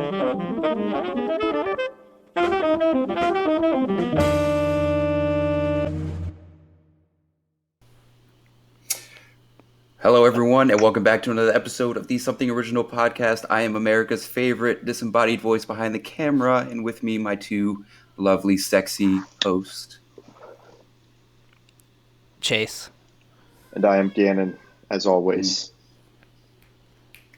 Hello, everyone, and welcome back to another episode of the Something Original podcast. I am America's favorite disembodied voice behind the camera, and with me, my two lovely, sexy hosts. Chase. And I am Gannon, as always.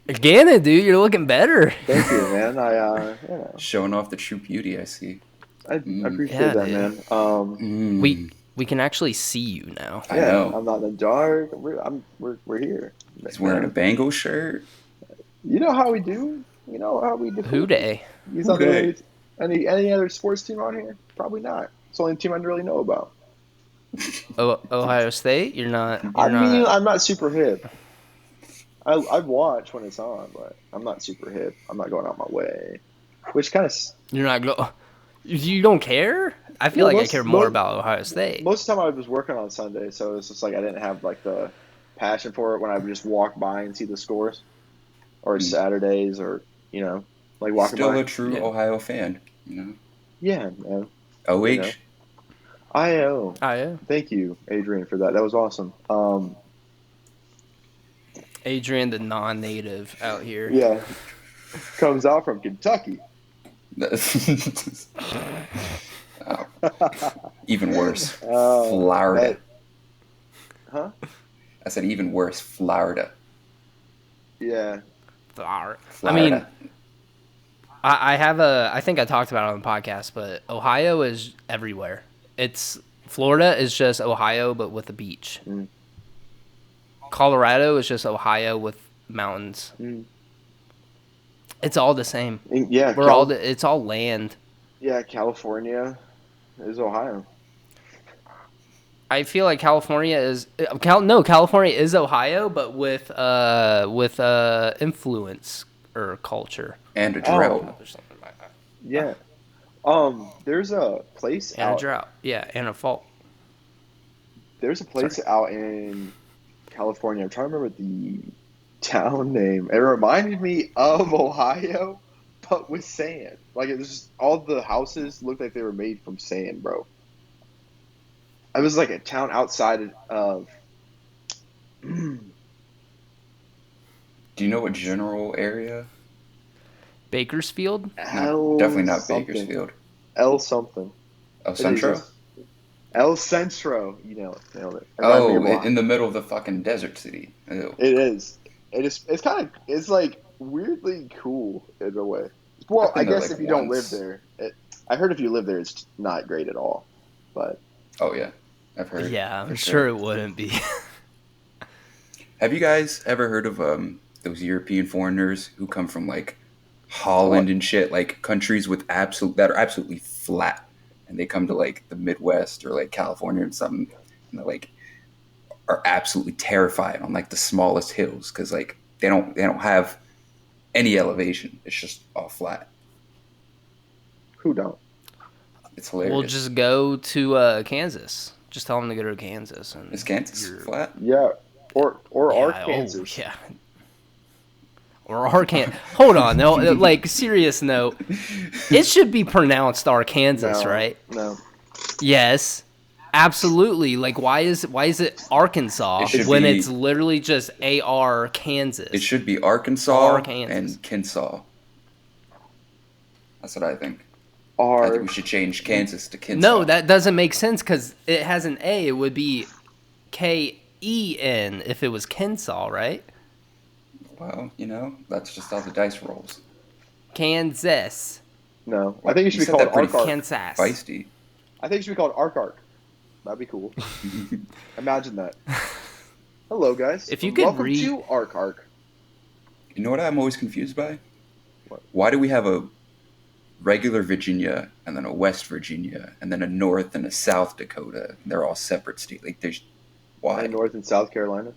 Gannon, dude, you're looking better. Thank you, man. Showing off the true beauty, I see. I appreciate that, dude. man. We can actually see you now. I know. I'm not in the dark. We're here. He's wearing a Bengal shirt. You know how we do. You know how we do. Who day? Any other sports team on here? Probably not. It's the only team I really know about. Ohio State? You're not. I'm not super hip. I watch when it's on, but I'm not super hip. I'm not going out my way. Which kind of... You're not go. You don't care? I feel I care more about Ohio State. Most of the time I was working on Sunday, so it's just like I didn't have like the passion for it when I would just walk by and see the scores. Or Saturdays, or, like walking Still by. a true Ohio fan, Yeah, man. OH? IO. Thank you, Adrian, for that. That was awesome. Adrian, the non-native out here. Yeah. Comes out from Kentucky. Oh. Even worse. Florida. Huh? I said even worse. Florida. Yeah. Florida. I mean, I think I talked about it on the podcast, but Ohio is everywhere. Florida is just Ohio, but with a beach. Mm. Colorado is just Ohio with mountains. Mm. It's all the same. Yeah. It's all land. Yeah, California is Ohio. I feel like California is California is Ohio, but with influence or culture And a drought. or something like that. Yeah. There's a place And a drought. Yeah, and a fault. There's a place out in California. I'm trying to remember the town name. It reminded me of Ohio, but with sand. Like, it was just, all the houses looked like they were made from sand, bro. It was like a town outside of... Do you know what general area? Bakersfield? No, definitely not Bakersfield. El something. El Centro? El Centro. You know it. Nailed it. In the middle of the fucking desert city. Ew. It is. It's kind of... It's like weirdly cool in a way. Well, I guess if you don't live there. I heard if you live there, it's not great at all. But... Oh, yeah. I've heard. Yeah, I'm sure it wouldn't be. Have you guys ever heard of those European foreigners who come from like Holland and shit, like countries that are absolutely flat, and they come to like the Midwest or like California or something, and they like are absolutely terrified on like the smallest hills because like they don't have any elevation. It's just all flat. Who don't? It's hilarious. We'll just go to Kansas. Just tell them to go to Kansas. And is Kansas flat? Yeah, or Arkansas. Yeah. Or Arkansas. Hold on, no, like serious note. It should be pronounced Arkansas, right? No. Yes, absolutely. Like, why is it Arkansas when it's literally just AR Kansas? It should be Arkansas and Kensaw. That's what I think. I think we should change Kansas to Kensaw. No, that doesn't make sense because it has an A. It would be K-E-N if it was Kensaw, right? Well, that's just how the dice rolls. Kansas. No, I think it should be called Ark. Kansas. Feisty. I think it should be called Ark. That'd be cool. Imagine that. Hello, guys. If you could Welcome to Ark. You know what I'm always confused by? What? Why do we have a regular Virginia and then a West Virginia and then a North and a South Dakota? They're all separate states. Like, there's why? North and South Carolina.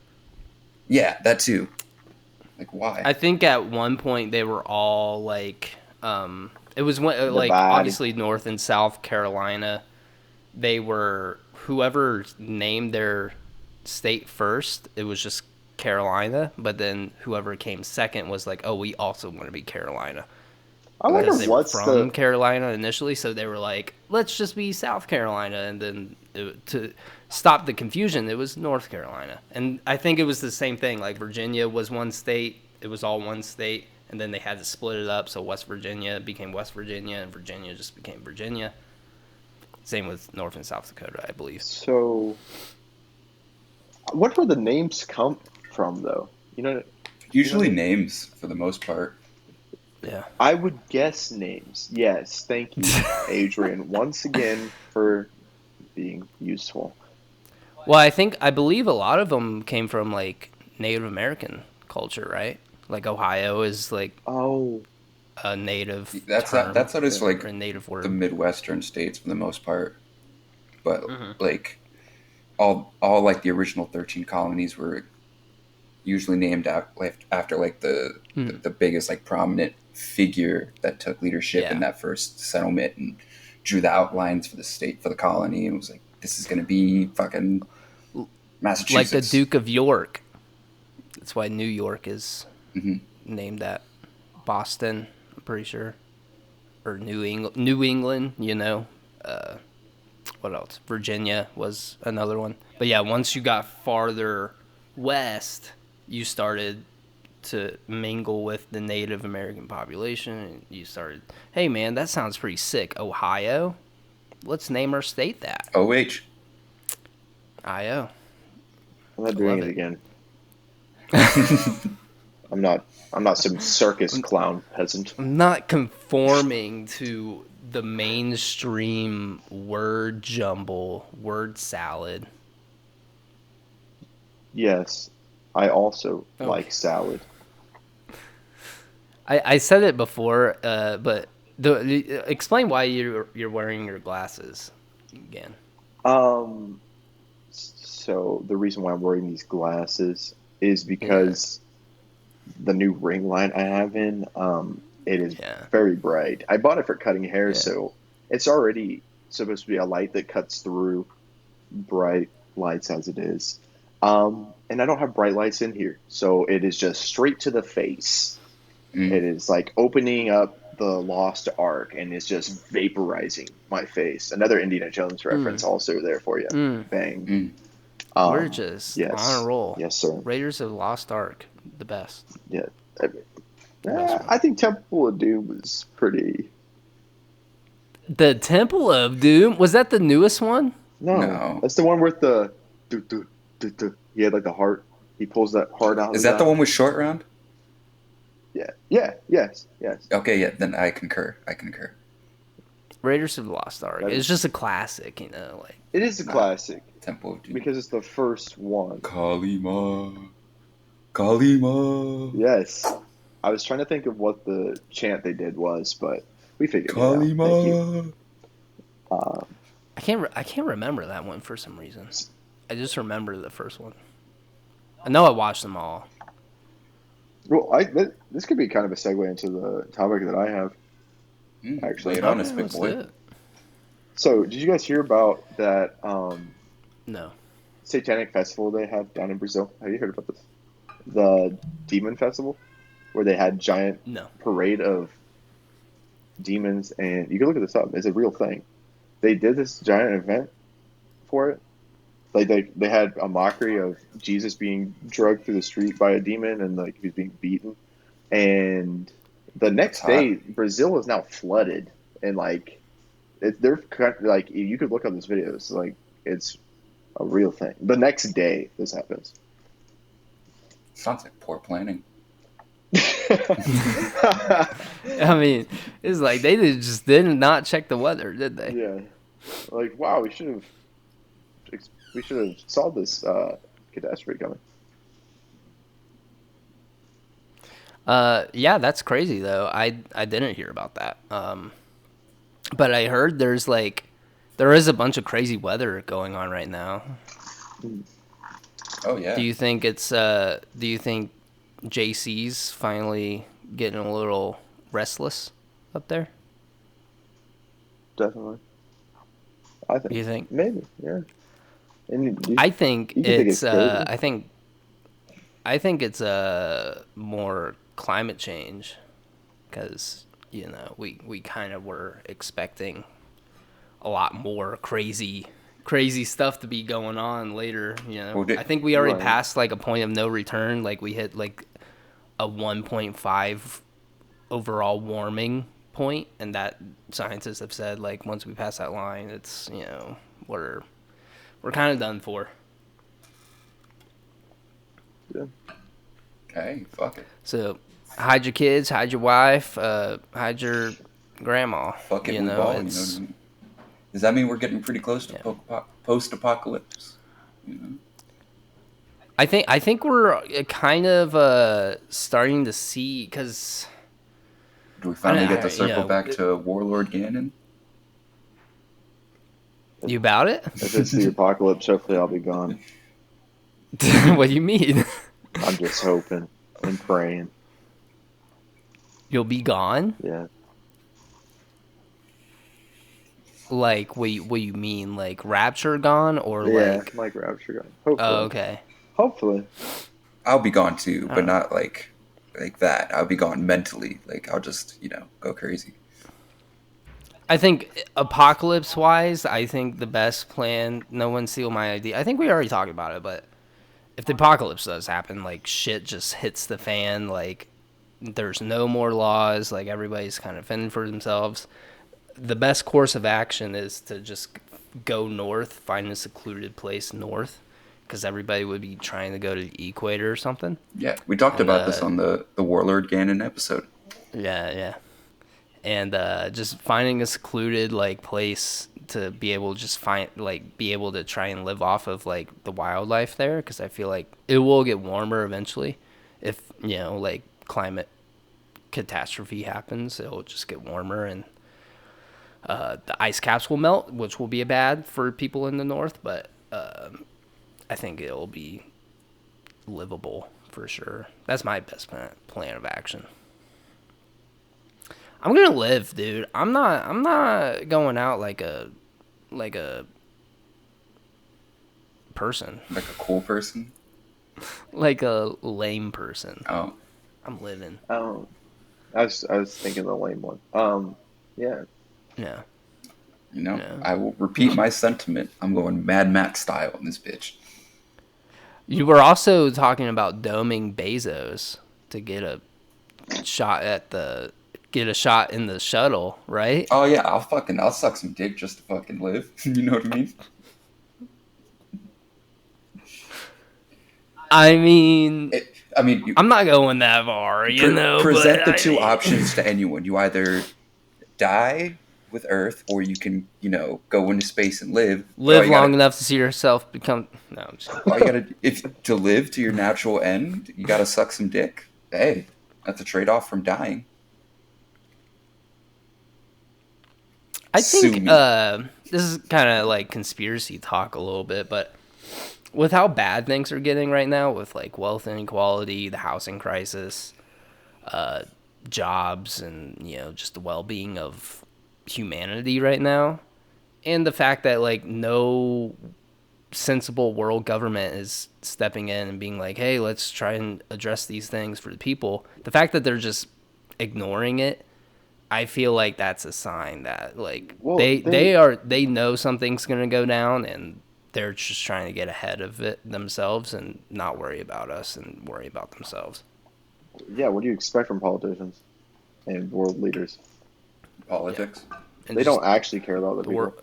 Yeah, that too. Like, why? I think at one point they were all like, it was like obviously North and South Carolina. They were whoever named their state first. It was just Carolina, but then whoever came second was like, oh, we also want to be Carolina. I wonder because they were what's from the Carolina initially, so they were like, let's just be South Carolina, and then to stop the confusion, it was North Carolina. And I think it was the same thing. Like Virginia was one state, it was all one state, and then they had to split it up, so West Virginia became West Virginia, and Virginia just became Virginia. Same with North and South Dakota, I believe. so. What where the names come from, though? Usually names for the most part. Yeah. I would guess names. Yes, thank you, Adrian, once again for being useful. Well, I believe a lot of them came from like Native American culture, right? Like Ohio is like a native term That's how it is for like or a native word. the Midwestern states for the most part. But like all like the original 13 colonies were usually named after like the biggest like prominent figure that took leadership in that first settlement and drew the outlines for the state, for the colony, and was like, this is going to be fucking Massachusetts, like the Duke of York. That's why New York is named that. Boston, I'm pretty sure, or New England. What else? Virginia was another one. But yeah, once you got farther west, you started to mingle with the Native American population, and you started, hey man, that sounds pretty sick. Ohio, let's name our state that. OH. IO. I'm not doing it again. I'm not some circus clown peasant. I'm not conforming to the mainstream word jumble, word salad. Yes, I also like salad. I said it before, but explain why you're wearing your glasses again. So the reason why I'm wearing these glasses is because the new ring light I have in, it is very bright. I bought it for cutting hair, so it's already supposed to be a light that cuts through bright lights as it is. And I don't have bright lights in here, so it is just straight to the face. It is like opening up the Lost Ark, and it's just vaporizing my face. Another Indiana Jones reference also there for you. Bang. We're just on a roll. Yes, sir. Raiders of the Lost Ark, the best. Yeah. I think Temple of Doom was pretty... The Temple of Doom? Was that the newest one? No. That's the one with the... He had like the heart. He pulls that heart out. Is that the one with Short Round? Yes. Okay, yeah, then I concur. Raiders of the Lost Ark. It's just a classic, like. It is a classic. Temple of Doom. Because it's the first one. Kalima. Yes. I was trying to think of what the chant they did was, but we figured it out. Thank you. I can't remember that one for some reason. I just remember the first one. I know I watched them all. Well, this could be kind of a segue into the topic that I have. Actually, lay it on us, big boy. So, did you guys hear about that? No. Satanic festival they have down in Brazil? Have you heard about this? The Demon Festival, where they had giant parade of demons, and you can look at this up. It's a real thing. They did this giant event for it. Like they had a mockery of Jesus being dragged through the street by a demon, and like he was being beaten. And the next day, Brazil is now flooded, and like they're like you could look up this video. It's like it's a real thing. The next day, this happens. Sounds like poor planning. I mean, it's like they just did not check the weather, did they? Yeah. Like, wow, we should have saw this catastrophe coming. Yeah, that's crazy though. I didn't hear about that. But I heard there is a bunch of crazy weather going on right now. Oh yeah. Do you think JC's finally getting a little restless up there? Definitely. I think. You think? Maybe, yeah. I think it's I think it's more climate change, because we kind of were expecting a lot more crazy stuff to be going on later. I think we already passed like a point of no return. Like we hit like a 1.5 overall warming point, and that scientists have said like once we pass that line, it's we're kind of done for. Yeah. Okay, fuck it. So hide your kids, hide your wife, hide your grandma. Fuck it, move on. Does that mean we're getting pretty close to post-apocalypse? I think we're kind of starting to see, because do we finally get to circle back to Warlord Gannon? You about it? If it's the apocalypse, hopefully I'll be gone. What do you mean? I'm just hoping and praying. You'll be gone? Yeah. Like, what you mean? Like, rapture gone? Or like rapture gone. Hopefully. Oh, okay. Hopefully. I'll be gone too, but not like that. I'll be gone mentally. Like, I'll just, go crazy. I think apocalypse-wise, I think the best plan, no one steal my idea. I think we already talked about it, but if the apocalypse does happen, like, shit just hits the fan, like, there's no more laws, like, everybody's kind of fending for themselves. The best course of action is to just go north, find a secluded place north, because everybody would be trying to go to the equator or something. Yeah, we talked about this on the Warlord Gannon episode. Yeah. And just finding a secluded like place to be able to just be able to try and live off of like the wildlife there, because I feel like it will get warmer eventually. If like climate catastrophe happens, it'll just get warmer, and the ice caps will melt, which will be bad for people in the north, but I think it'll be livable for sure. That's my best plan of action. I'm gonna live, dude. I'm not going out like a person. Like a cool person? Like a lame person. Oh. I'm living. Oh. I was thinking the lame one. Yeah. Yeah. I will repeat my sentiment. I'm going Mad Max style in this bitch. You were also talking about doming Bezos to get a shot in the shuttle, right? Oh yeah, I'll suck some dick just to fucking live. You know what I mean? I'm not going that far, Present the two options to anyone. You either die with Earth, or you can, go into space and live long enough to see yourself become. No, I'm just all you gotta, to live to your natural end, you gotta suck some dick. Hey, that's a trade-off from dying. I think this is kind of like conspiracy talk a little bit, but with how bad things are getting right now, with like wealth inequality, the housing crisis, jobs, and just the well-being of humanity right now, and the fact that like no sensible world government is stepping in and being like, hey, let's try and address these things for the people. The fact that they're just ignoring it, I feel like that's a sign that like they know something's gonna go down, and they're just trying to get ahead of it themselves and not worry about us and worry about themselves. Yeah, what do you expect from politicians and world leaders? Politics. Yeah. They don't actually care about the people.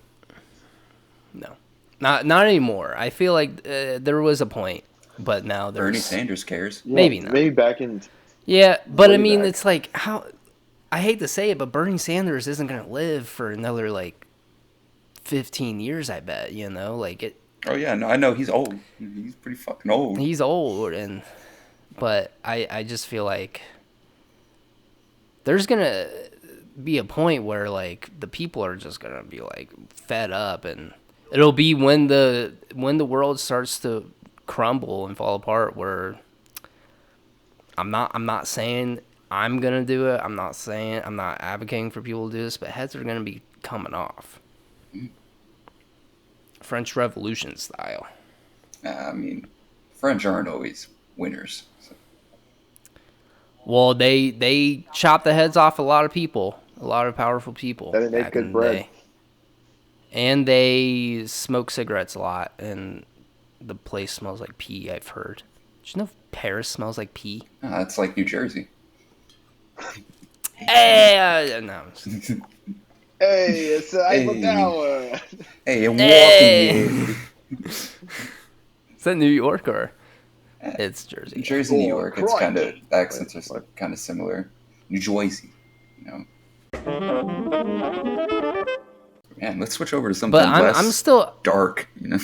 No, not anymore. I feel like there was a point, but now there's... Bernie Sanders cares. Yeah, maybe not. Maybe back in... Yeah, but I mean, it's like, how... I hate to say it, but Bernie Sanders isn't going to live for another, like, 15 years, I bet, Like, it... Oh, yeah, no, I know. He's old. He's pretty fucking old. He's old, but I just feel like there's going to be a point where, like, the people are just going to be, like, fed up, and it'll be when the world starts to crumble and fall apart, where I'm not saying I'm going to do it. I'm not advocating for people to do this, but heads are going to be coming off. French Revolution style. I mean, French aren't always winners. So. Well, they chopped the heads off a lot of people. A lot of powerful people. And they make good bread. And they smoke cigarettes a lot, and the place smells like pee, I've heard. Did you know Paris smells like pee? Oh, that's like New Jersey. Hey, no. Hey, it's Eiffel Tower. Hey, I'm walking. Is that New York or it's Jersey? Jersey, New York. It's kind of accents are kind of similar. New Jersey, you know. Man, let's switch over to something less I'm still dark. You know,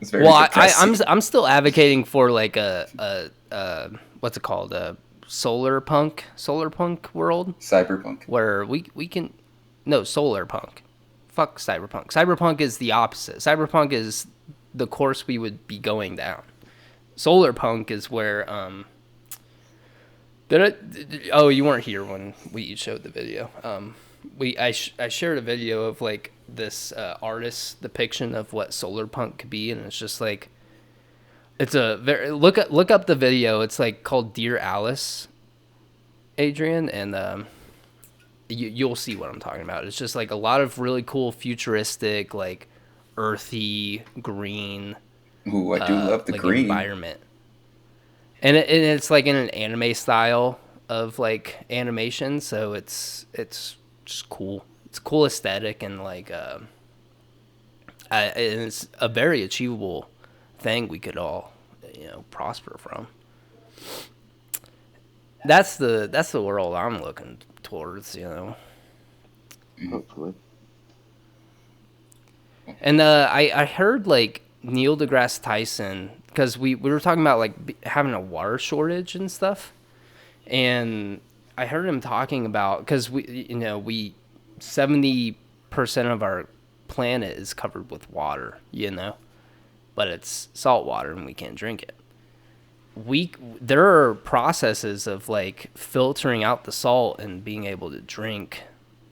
it's very I'm still advocating for like a what's it called, a solar punk world, cyberpunk, where we can solar punk. Fuck cyberpunk. Cyberpunk is the opposite. Cyberpunk is the course we would be going down. Solar punk is where you weren't here when we showed the video. I shared a video of like this artist's depiction of what solar punk could be, and it's just like, it's a very look up the video. It's like called Dear Alice, Adrian, and you'll see what I'm talking about. It's just like a lot of really cool futuristic, like earthy green. Ooh, I do love the like green environment, and it's like in an anime style of like animation, so it's just cool. It's cool aesthetic, and like it's a very achievable thing we could all, prosper from. That's the world I'm looking towards, Hopefully. And I heard like Neil deGrasse Tyson, because we were talking about like having a water shortage and stuff, and I heard him talking about, because we 70% of our planet is covered with water, but it's salt water and we can't drink it. There are processes of like filtering out the salt and being able to drink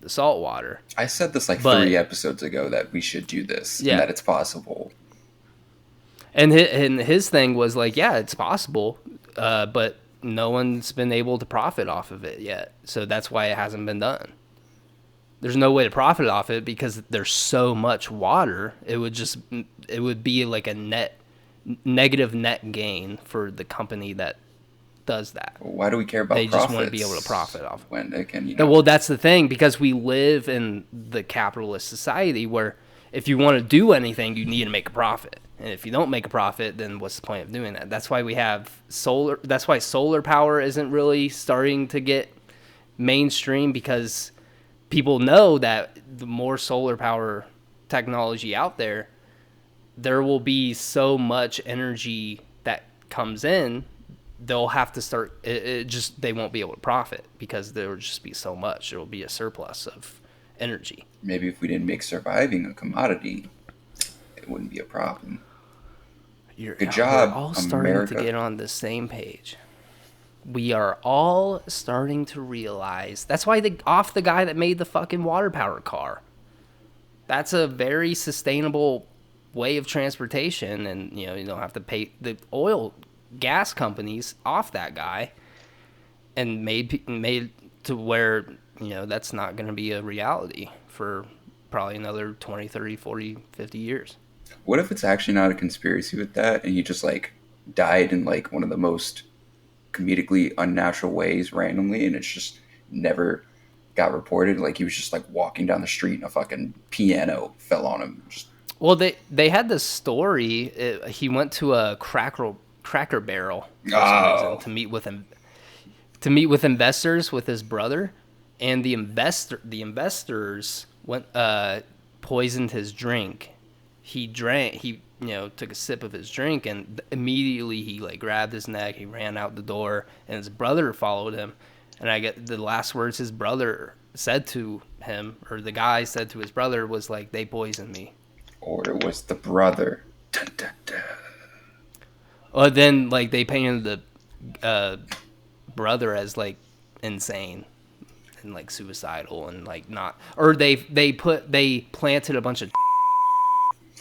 the salt water. I said this 3 episodes ago that we should do this, and that it's possible. And his thing was like, yeah, it's possible, but no one's been able to profit off of it yet. So that's why it hasn't been done. There's no way to profit off it because there's so much water. It would be like a negative net gain for the company that does that. Why do we care about profits? They just want to be able to profit off. When they can, Well, that's the thing, because we live in the capitalist society where if you want to do anything, you need to make a profit. And if you don't make a profit, then what's the point of doing that? That's why we have solar. That's why solar power isn't really starting to get mainstream, because people know that the more solar power technology out there, there will be so much energy that comes in. They'll have to start. They won't be able to profit because there will just be so much. There will be a surplus of energy. Maybe if we didn't make surviving a commodity, it wouldn't be a problem. Good job, we're all starting America. to get on the same page. We are all starting to realize. That's why off the guy that made the fucking water power car. That's a very sustainable way of transportation, and you don't have to pay the oil gas companies off that guy, and made to where that's not going to be a reality for probably another 20, 30, 40, 50 years. What if it's actually not a conspiracy with that, and he just died in one of the most comedically unnatural ways randomly, and it's just never got reported? Like he was just walking down the street and a fucking piano fell on him. Well, they had this story. He went to a Cracker Barrel for some reason to meet with investors with his brother, and the investors went poisoned his drink. He took a sip of his drink, and immediately he grabbed his neck. He ran out the door, and his brother followed him. And I get the last words his brother said to him, or the guy said to his brother, was they poisoned me. Or it was the brother. Dun, dun, dun. Well, then they painted the brother as insane and suicidal and not, or they planted a bunch of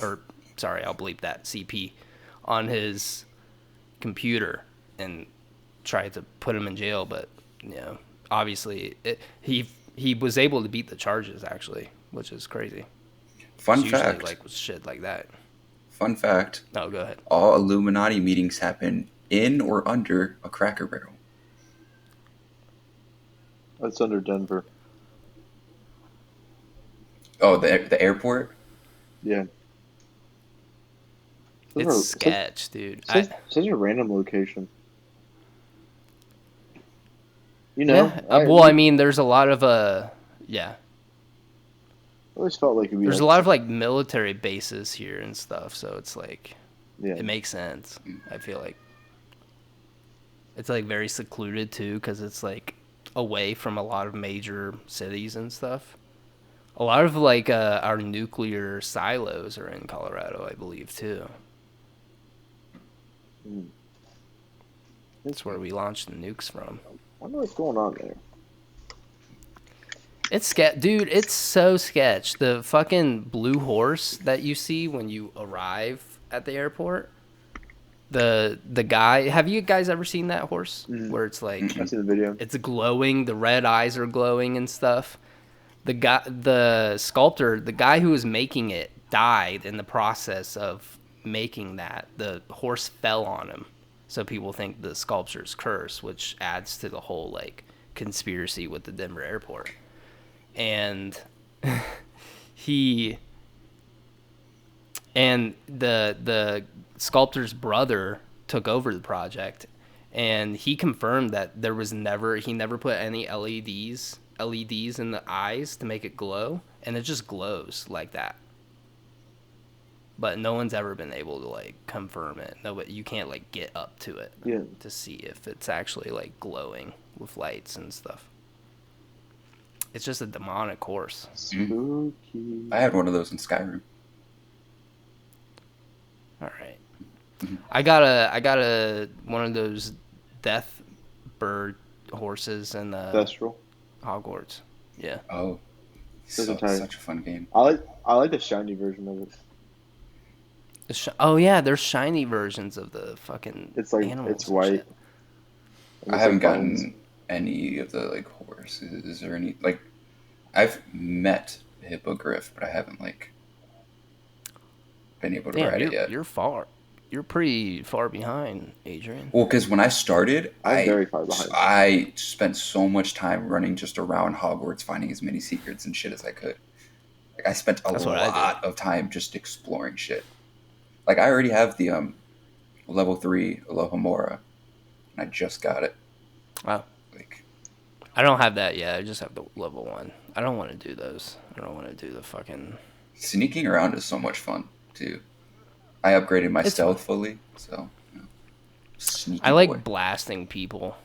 or sorry, I'll bleep that, CP on his computer and tried to put him in jail, but obviously he he was able to beat the charges actually, which is crazy. Fun It's fact. Usually, like with shit like that. Fun fact. Oh, go ahead. All Illuminati meetings happen in or under a Cracker Barrel. That's under Denver. Oh, the airport? Yeah. It's sketch, dude. Such a random location. You know? Yeah. I mean, there's a lot of yeah. I always felt like it'd be there's a lot of like military bases here and stuff, so it's like, it makes sense. I feel like it's like very secluded too, because it's like away from a lot of major cities and stuff. A lot of like our nuclear silos are in Colorado, I believe, too. That's where we launched the nukes from. I wonder what's going on there. It's dude, it's so sketch. The fucking blue horse that you see when you arrive at the airport. The guy, have you guys ever seen that horse? Where it's like, I've seen the video. It's glowing, the red eyes are glowing and stuff. The sculptor, the guy who was making it, died in the process of making that. The horse fell on him, so people think the sculpture's cursed, which adds to the whole like conspiracy with the Denver airport. And the sculptor's brother took over the project, and he confirmed that he never put any LEDs in the eyes to make it glow, and it just glows like that. But no one's ever been able to like confirm it. No, but you can't like get up to it to see if it's actually like glowing with lights and stuff. It's just a demonic horse. Spooky. I had one of those in Skyrim. All right. I got a one of those death bird horses in Thestral. Hogwarts. Yeah. Oh, such a fun game. I like the shiny version of it. Oh yeah, there's shiny versions of the fucking. It's like animals it's white. I haven't gotten any of the like horses or any like. I've met a hippogriff, but I haven't like been able to ride it yet. You're pretty far behind, Adrian. Well, because when I started, I'm very far behind. I spent so much time running just around Hogwarts, finding as many secrets and shit as I could. Like I spent a lot of time just exploring shit. Like I already have the level 3 Alohomora, and I just got it. Wow. Like I don't have that yet. I just have the level 1. I don't want to do those. I don't want to do the fucking. Sneaking around is so much fun too. I upgraded my stealth fully, so. I like blasting people.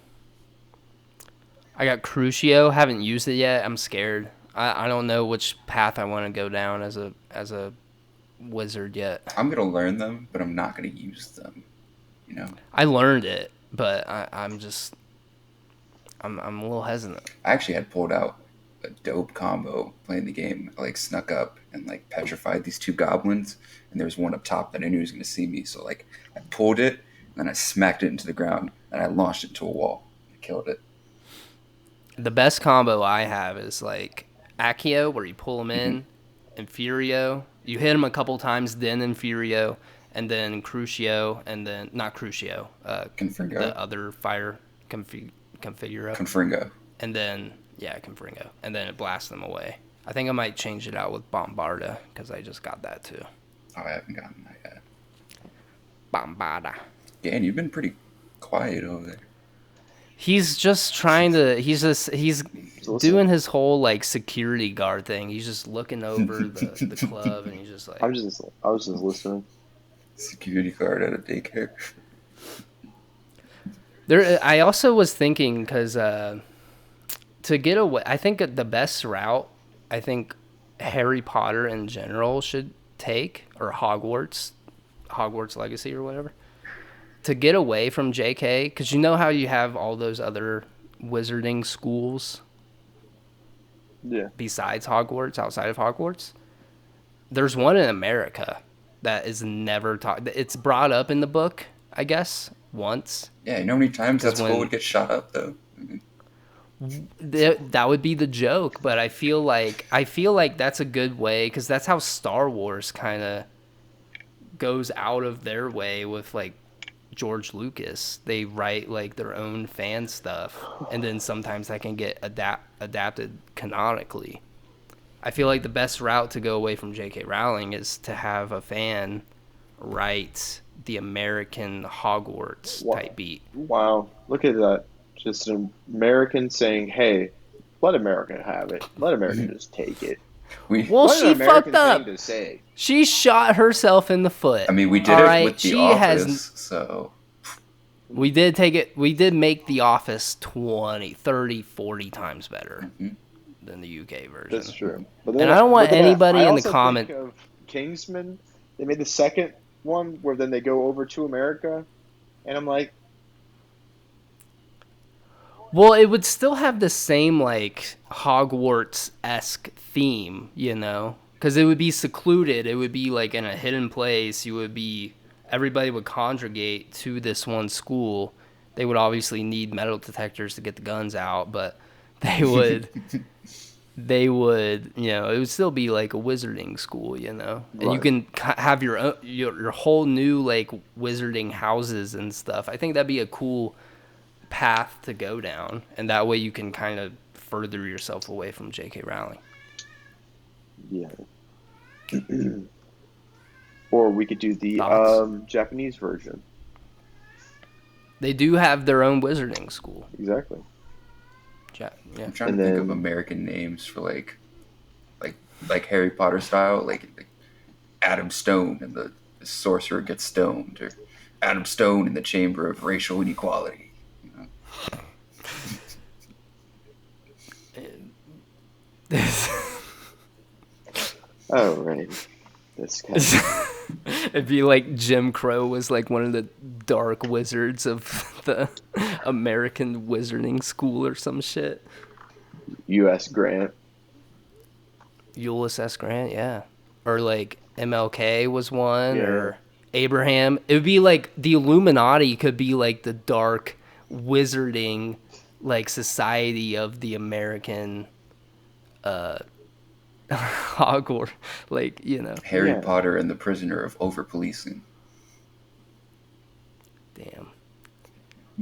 I got Crucio. Haven't used it yet. I'm scared. I don't know which path I want to go down as a wizard yet. I'm gonna learn them, but I'm not gonna use them. You know. I learned it, but I'm a little hesitant. I actually had pulled out a dope combo playing the game. I like snuck up and like petrified these 2 goblins, and there was one up top that I knew was gonna see me. So like I pulled it, and then I smacked it into the ground, and I launched it into a wall. I killed it. The best combo I have is like Accio, where you pull him in, Infurio. You hit him a couple times, then Infurio, and then Crucio, and then not Crucio. Confringo. The other fire Configuro. Confringo. And then Confringo, and then it blasts them away. I think I might change it out with Bombarda because I just got that too. Oh, I haven't gotten that yet. Bombarda. Dan, you've been pretty quiet over there. He's just trying to. He's doing his whole like security guard thing. He's just looking over the club, and he's just like. I was just listening. Security guard at a daycare. I also was thinking because to get away, I think the best route, I think Harry Potter in general should take, or Hogwarts Legacy or whatever, to get away from JK, because you know how you have all those other wizarding schools besides Hogwarts, outside of Hogwarts? There's one in America that is never taught. It's brought up in the book, I guess, once. Yeah, you know how many times that school would get shot up, though? That would be the joke, but I feel like that's a good way, because that's how Star Wars kind of goes out of their way with like George Lucas. They write like their own fan stuff, and then sometimes that can get adapted canonically. I feel like the best route to go away from J.K. Rowling is to have a fan write the American Hogwarts type beat. Wow, look at that. Just an American saying, hey, let America have it. Let America just take it. Well, she fucked up. To say. She shot herself in the foot. I mean, we did it with The Office, so... We did take it. We did make The Office 20, 30, 40 times better than the UK version. That's true. And I don't want anybody in the comment. Think of Kingsman. They made the second one where then they go over to America, and I'm like, well, it would still have the same like Hogwarts-esque theme, you know, because it would be secluded. It would be like in a hidden place. Everybody would congregate to this one school. They would obviously need metal detectors to get the guns out, but they would, you know, it would still be like a wizarding school, you know, and you can have your own, your whole new like wizarding houses and stuff. I think that'd be a cool path to go down, and that way you can kind of further yourself away from J.K. Rowling. Yeah. Or we could do the Japanese version. They do have their own wizarding school. Exactly. Yeah. I'm trying to think of American names for like Harry Potter style, like Adam Stone and the sorcerer gets stoned, or Adam Stone in the Chamber of Racial Inequality. You know? Oh, right. This guy. It'd be like Jim Crow was like one of the dark wizards of the American Wizarding School or some shit. U.S. Grant. Ulysses S. Grant, yeah. Or like MLK was one, or Abraham. It would be like the Illuminati could be like the dark wizarding like society of the American Hogwarts, like, you know. Harry Potter and the Prisoner of Over-Policing. Damn.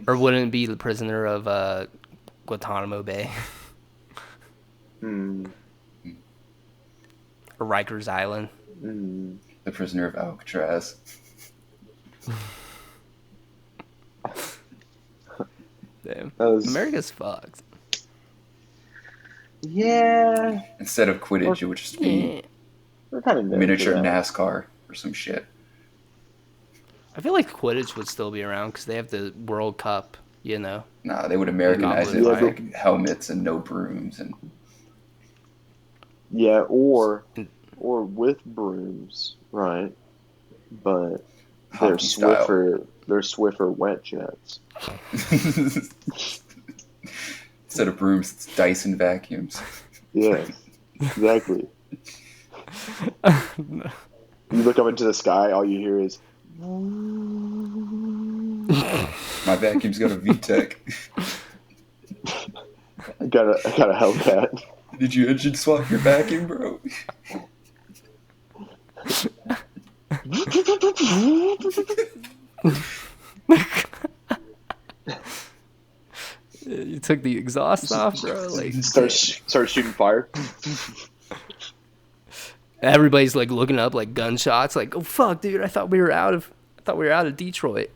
Or wouldn't it be the Prisoner of Guantanamo Bay? Or Rikers Island. The Prisoner of Alcatraz. Damn. America's fucked. Yeah. Instead of Quidditch, it would just be kind of miniature NASCAR or some shit. I feel like Quidditch would still be around because they have the World Cup, you know. Nah, they would Americanize it with like helmets and no brooms and. Yeah, or with brooms, right? But they're Swiffer wet jets. Instead of brooms, it's Dyson vacuums. Yeah, exactly. You look up into the sky, all you hear is... My vacuum's got a VTEC. I got a Hellcat. Did you engine swap your vacuum, bro? You took the exhaust off, bro. Like start shooting fire. Everybody's like looking up, like gunshots. Like, oh fuck, dude! I thought we were out of Detroit.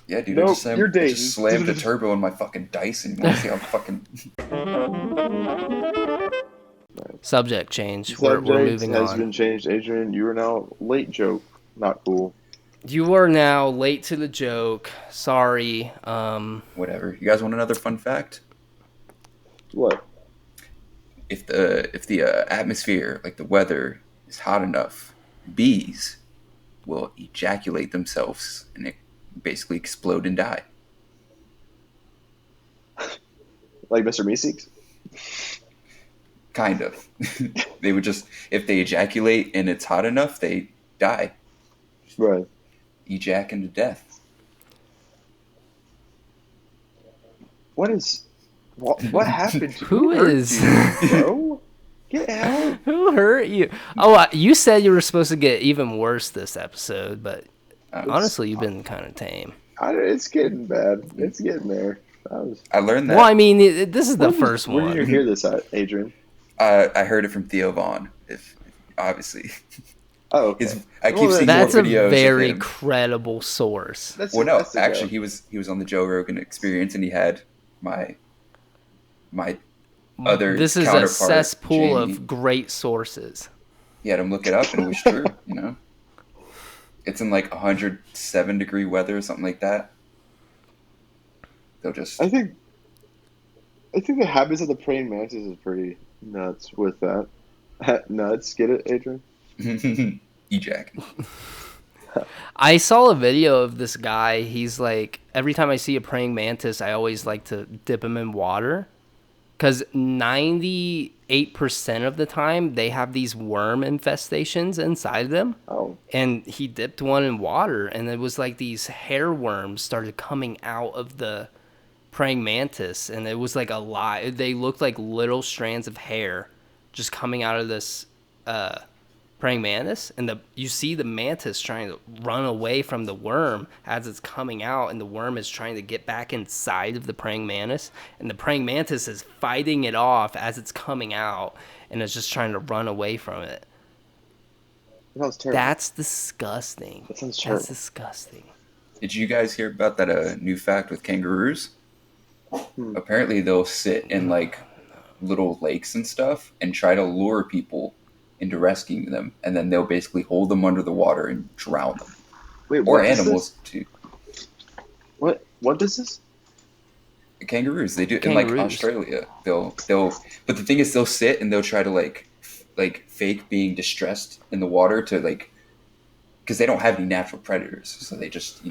Yeah, dude. Nope, I just slammed the turbo in my fucking Dyson. You want to see how fucking... Subject change. We're moving on. Has been changed. Adrian, you are now late joke. Not cool. You are now late to the joke. Sorry. Whatever. You guys want another fun fact? What? If the atmosphere, like the weather, is hot enough, bees will ejaculate themselves and basically explode and die. Like Mr. Meeseeks? Kind of. They would just, if they ejaculate and it's hot enough, they die. Right. Ejac into death. What is What happened to Who is? You, bro? Get out. Who hurt you? Oh, you said you were supposed to get even worse this episode, but honestly, you've been kind of tame. It's getting bad. It's getting there. I learned that. Well, I mean, this is the first one. Where did you hear this at, Adrian? I heard it from Theo Vaughn. If obviously. Oh, okay. I keep seeing that's more videos. A very credible source. Actually, he was on the Joe Rogan Experience, and he had my other. This is a cesspool of great sources. He had him look it up, and it was true. It's in like 107-degree weather or something like that. They'll just. I think the habits of the praying mantis is pretty nuts with that. Nuts, get it, Adrian? Ejac. I saw a video of this guy. He's like, every time I see a praying mantis, I always like to dip him in water. Because 98% of the time, they have these worm infestations inside them. Oh. And he dipped one in water, and it was like these hair worms started coming out of the praying mantis. And it was like a lot. They looked like little strands of hair just coming out of this praying mantis, and you see the mantis trying to run away from the worm as it's coming out, and the worm is trying to get back inside of the praying mantis, and the praying mantis is fighting it off as it's coming out, and it's just trying to run away from it. That sounds terrible. That's disgusting. That sounds terrible. That's disgusting. Did you guys hear about that new fact with kangaroos? Apparently they'll sit in like little lakes and stuff and try to lure people into rescuing them, and then they'll basically hold them under the water and drown them. Wait, or animals too. What is this? Kangaroos. They do in like Australia. They'll but the thing is they'll sit and they'll try to like fake being distressed in the water to like, because they don't have any natural predators, so they just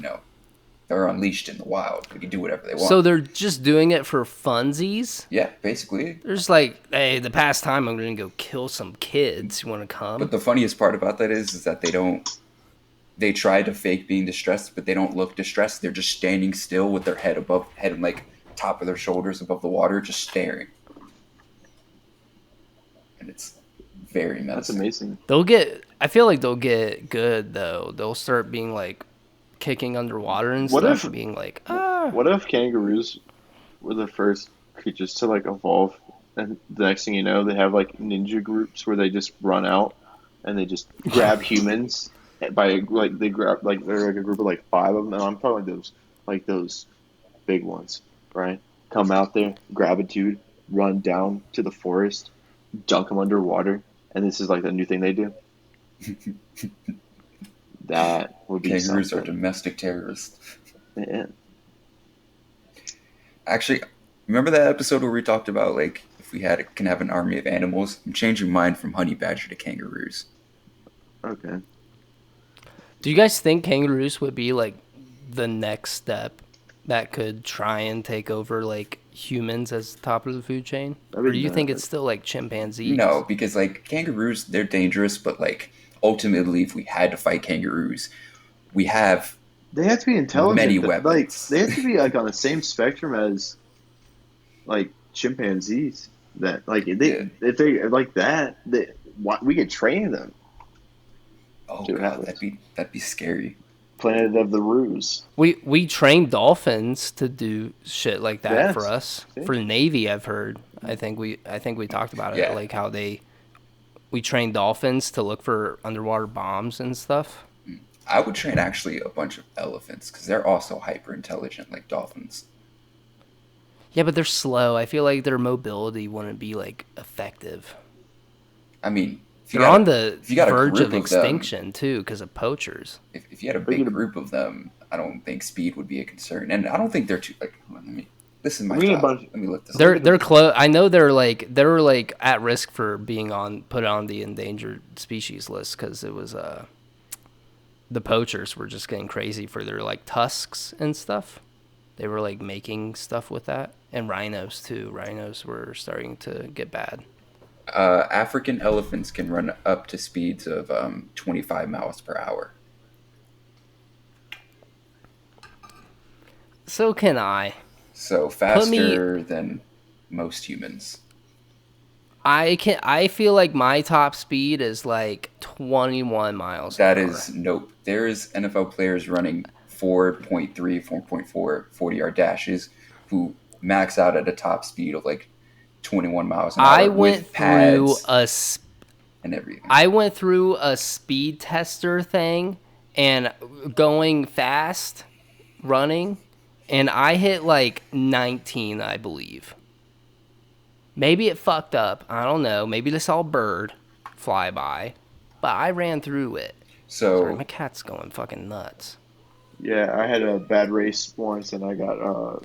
they're unleashed in the wild. They can do whatever they want. So they're just doing it for funsies? Yeah, basically. They're just like, hey, the past time I'm going to go kill some kids. You want to come? But the funniest part about that is that they try to fake being distressed, but they don't look distressed. They're just standing still with their head and like top of their shoulders above the water, just staring. And it's very menacing. That's amazing. I feel like they'll get good, though. They'll start being like, kicking underwater and stuff, being like, What if kangaroos were the first creatures to like evolve, and the next thing you know, they have like ninja groups where they just run out and they just grab humans by like they grab like they're like a group of like 5 of them, and I'm talking those big ones, right? Come out there, grab a dude, run down to the forest, dunk him underwater, and this is like the new thing they do. That would be kangaroos something. are domestic terrorists. Yeah. Actually, remember that episode where we talked about like if we can have an army of animals? I'm changing mine from honey badger to kangaroos. Okay. Do you guys think kangaroos would be like the next step that could try and take over like humans as top of the food chain? Or do you think it's still like chimpanzees? No, because like kangaroos, they're dangerous, but like ultimately, if we had to fight kangaroos, they have to be intelligent. Many weapons. Like they have to be like on the same spectrum as like chimpanzees. That like if they like that, we could train them. Oh god, that'd be scary. Planet of the Roos. We train dolphins to do shit like that for us. See? For the Navy, I've heard. I think we talked about it, like how we train dolphins to look for underwater bombs and stuff. I would train actually a bunch of elephants because they're also hyper intelligent like dolphins. Yeah, but they're slow. I feel like their mobility wouldn't be like effective. I mean, they're on the verge of extinction too because of poachers. If you had a big group of them, I don't think speed would be a concern, and I don't think they're too like. This is my job. Let me look this up. They're close. I know they're like at risk for being put on the endangered species list because it was the poachers were just getting crazy for their like tusks and stuff. They were like making stuff with that, and rhinos too. Rhinos were starting to get bad. African elephants can run up to speeds of 25 miles per hour. So can I. So faster than most humans. I feel like my top speed is like 21 miles an That hour. is nope. There's NFL players running 4.3, 4.4 40-yard dashes who max out at a top speed of like 21 miles an I hour went with through pads a and everything. I went through a speed tester thing and going fast, running, and I hit like 19, I believe. Maybe it fucked up. I don't know. Maybe they saw a bird fly by, but I ran through it. Sorry, So my cat's going fucking nuts. Yeah, I had a bad race once, and I got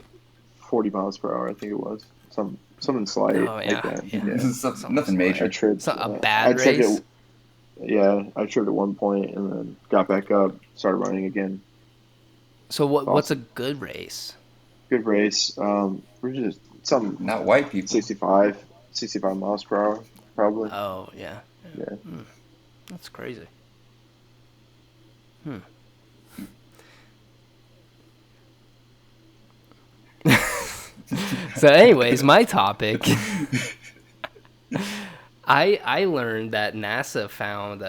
40 miles per hour. I think it was something slight Oh like yeah, that. yeah. Yeah, nothing I major. tripped. So a I bad tripped race. it. Yeah, I tripped at one point, and then got back up, started running again. So what's a Awesome, good race? good race. We're just some Not white people. 65 miles per hour, probably. Oh yeah, Yeah. that's crazy. Hmm. So, anyways, my topic. I learned that NASA found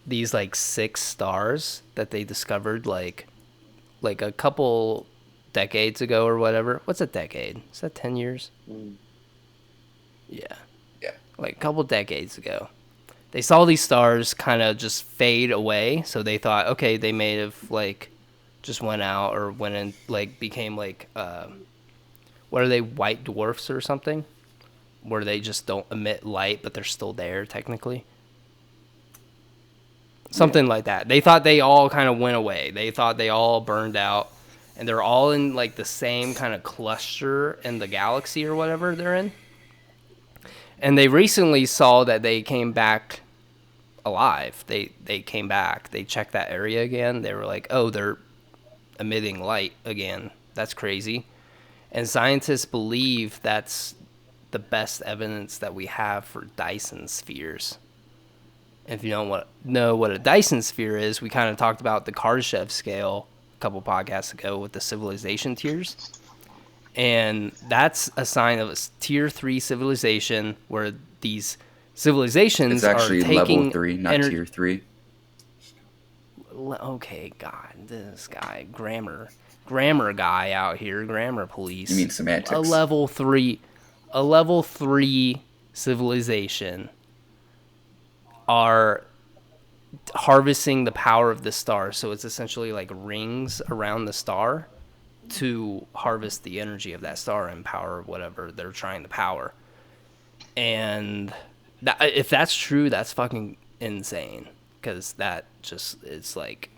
these like 6 stars that they discovered like a couple decades ago or whatever. What's a decade? Is that 10 years? Mm. Yeah, Yeah. like a couple decades ago. They saw these stars kind of just fade away, so they thought, okay, they may have like just went out or went and like became like what are they, white dwarfs or something, where they just don't emit light but they're still there technically, something like that. They thought they all kind of went away. They thought they all burned out, and they're all in like the same kind of cluster in the galaxy or whatever they're in. And they recently saw that they came back alive. They came back. They checked that area again. They were like, oh, they're emitting light again. That's crazy. And scientists believe that's the best evidence that we have for Dyson spheres. If you don't know what a Dyson sphere is, we kind of talked about the Kardashev scale a couple podcasts ago with the civilization tiers. And that's a sign of a tier 3 civilization where these civilizations It's are actually taking level 3, not tier 3. Okay, God, this guy, grammar guy out here, grammar police. You mean semantics? A level 3 civilization are harvesting the power of the star. So it's essentially like rings around the star to harvest the energy of that star and power whatever they're trying to power. And if that's true, that's fucking insane, because that just is like,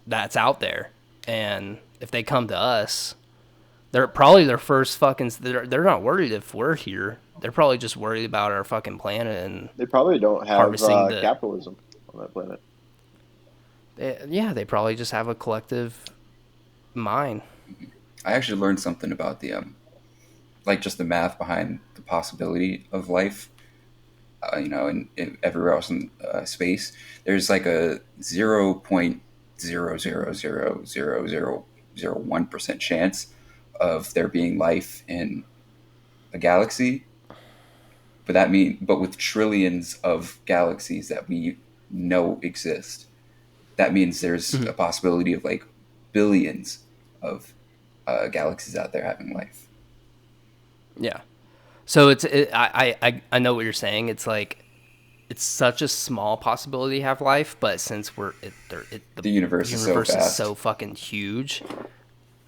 that's out there. And if they come to us, they're probably their first fucking, they're not worried if we're here. They're probably just worried about our fucking planet and They probably don't have harvesting the capitalism on that planet. they probably just have a collective mind. I actually learned something about the like just the math behind the possibility of life. In everywhere else in space, there's like a 0.0000001% chance of there being life in a galaxy. But with trillions of galaxies that we know exist, that means there's a possibility of like billions of galaxies out there having life. Yeah. So I know what you're saying. It's like, it's such a small possibility to have life, but since The universe is so vast. is so fucking huge,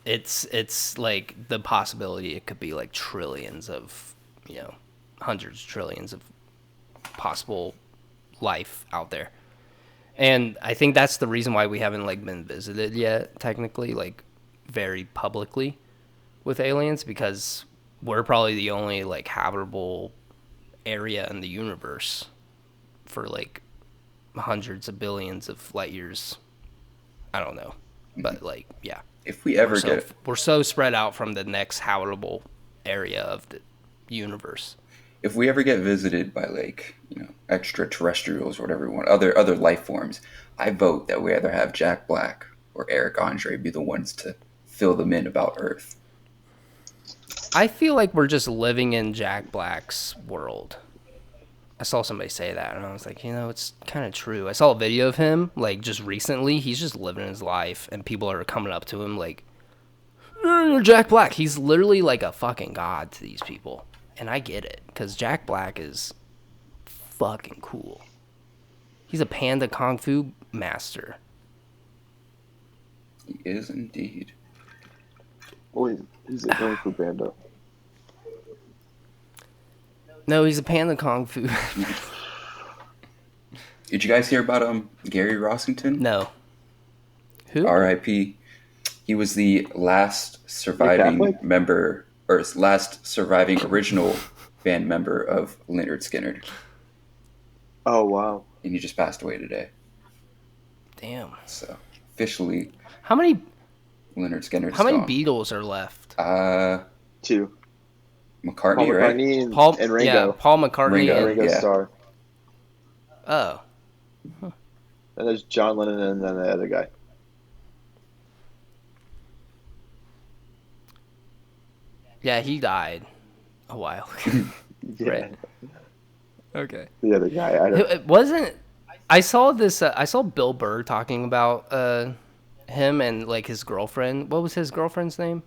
it's like the possibility it could be like trillions of, hundreds of trillions of possible life out there. And I think that's the reason why we haven't like been visited yet, technically, like very publicly with aliens, because we're probably the only like habitable area in the universe for like hundreds of billions of light years. I don't know, but like, yeah. If we ever we're so spread out from the next habitable area of the universe. If we ever get visited by like extraterrestrials or whatever, other life forms, I vote that we either have Jack Black or Eric Andre be the ones to fill them in about Earth. I feel like we're just living in Jack Black's world. I saw somebody say that, and I was like, it's kind of true. I saw a video of him, like, just recently. He's just living his life, and people are coming up to him like, you're Jack Black. He's literally like a fucking god to these people. And I get it, because Jack Black is fucking cool. He's a panda kung fu master. He is indeed. Oh, he's a kung fu panda. No, he's a panda kung fu. Did you guys hear about Gary Rossington? No. Who? R.I.P. He was the last surviving member, or last surviving original band member of Lynyrd Skynyrd. Oh, wow. And he just passed away today. Damn. So, officially, how many Lynyrd Skynyrd's How many gone. Beatles are left? 2. McCartney, Paul right? McCartney and Ringo. Yeah, Paul McCartney Ringo, and Ringo yeah. Starr. Oh. And there's John Lennon and then the other guy. Yeah, he died a while ago. Yeah. Right. Okay. The other guy. I don't. It wasn't. I saw this. I saw Bill Burr talking about him and like his girlfriend. What was his girlfriend's name,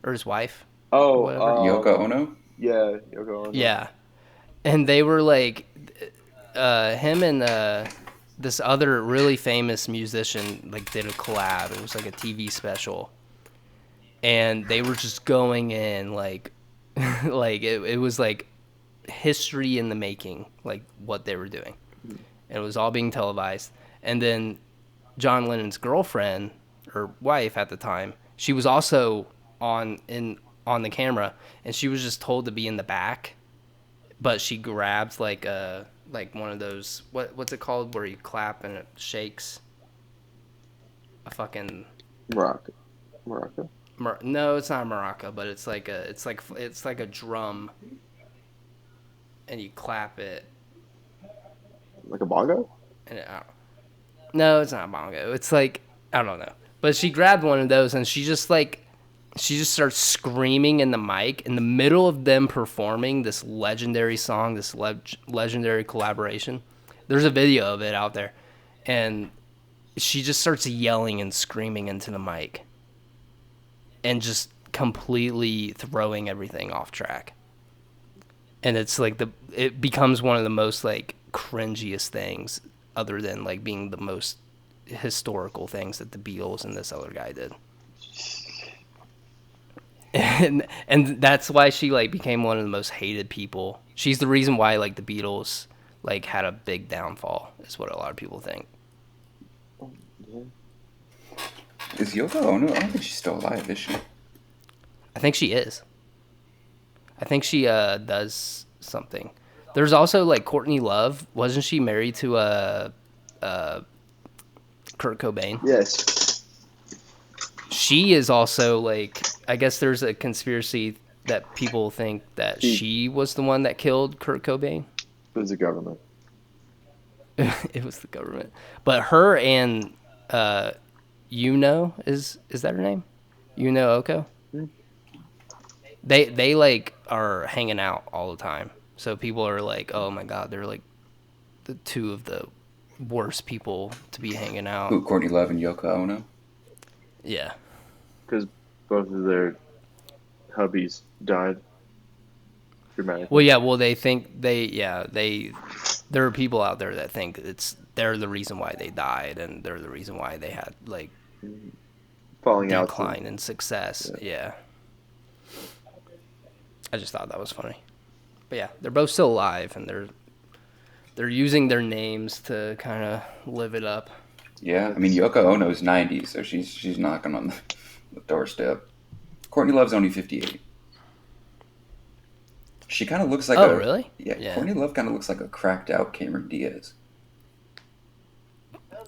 or his wife? Oh, Whatever. Yoko Ono? Yeah, Yoko Ono. Yeah, and they were like, him and this other really famous musician like did a collab. It was like a TV special, and they were just going in like, like it was like history in the making, like what they were doing. And it was all being televised. And then John Lennon's girlfriend, or wife at the time, she was also on the camera, and she was just told to be in the back, but she grabbed like one of those, what's it called, where you clap and it shakes? A fucking Morocco. no, it's not a maraca, but it's like a drum, and you clap it. Like a bongo? And no, it's not a bongo. It's like, I don't know. But she grabbed one of those, and she just starts screaming in the mic in the middle of them performing this legendary song, this legendary collaboration. There's a video of it out there, and she just starts yelling and screaming into the mic, and just completely throwing everything off track. And it's like it becomes one of the most like cringiest things, other than like being the most historical things that the Beatles and this other guy did. And that's why she like became one of the most hated people. She's the reason why like the Beatles like had a big downfall, is what a lot of people think. Is Yoko Ono? I don't think she's still alive, is she? I think she is. I think she does something. There's also like Courtney Love. Wasn't she married to Kurt Cobain? Yes. She is also like, I guess there's a conspiracy that people think that she was the one that killed Kurt Cobain. It was the government. It was the government. But her and Yuno, is that her name? Yuno Oko? They like are hanging out all the time. So people are like, oh my god, they're like the two of the worst people to be hanging out. Who, Courtney Love and Yoko Ono? Yeah. Because both of their hubbies died dramatically. Well, yeah, well, they think there are people out there that think they're the reason why they died, and they're the reason why they had like falling out, decline in success. Yeah. I just thought that was funny. But yeah, they're both still alive, and they're using their names to kind of live it up. Yeah, I mean Yoko Ono's 90, so she's knocking on the doorstep. Courtney Love's only 58. She kind of looks like Oh, really? Yeah, Courtney Love kind of looks like a cracked out Cameron Diaz.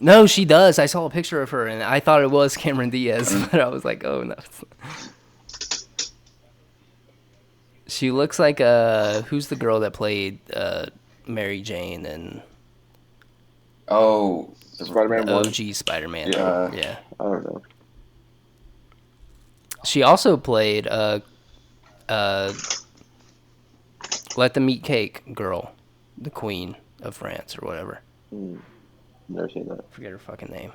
No, she does. I saw a picture of her, and I thought it was Cameron Diaz, but I was like, oh no. She looks like who's the girl that played Mary Jane and Spider-Man the 1? OG Spider-Man? Yeah. I don't know. She also played Let Them Eat Cake girl, the Queen of France or whatever. Never seen that. Forget her fucking name.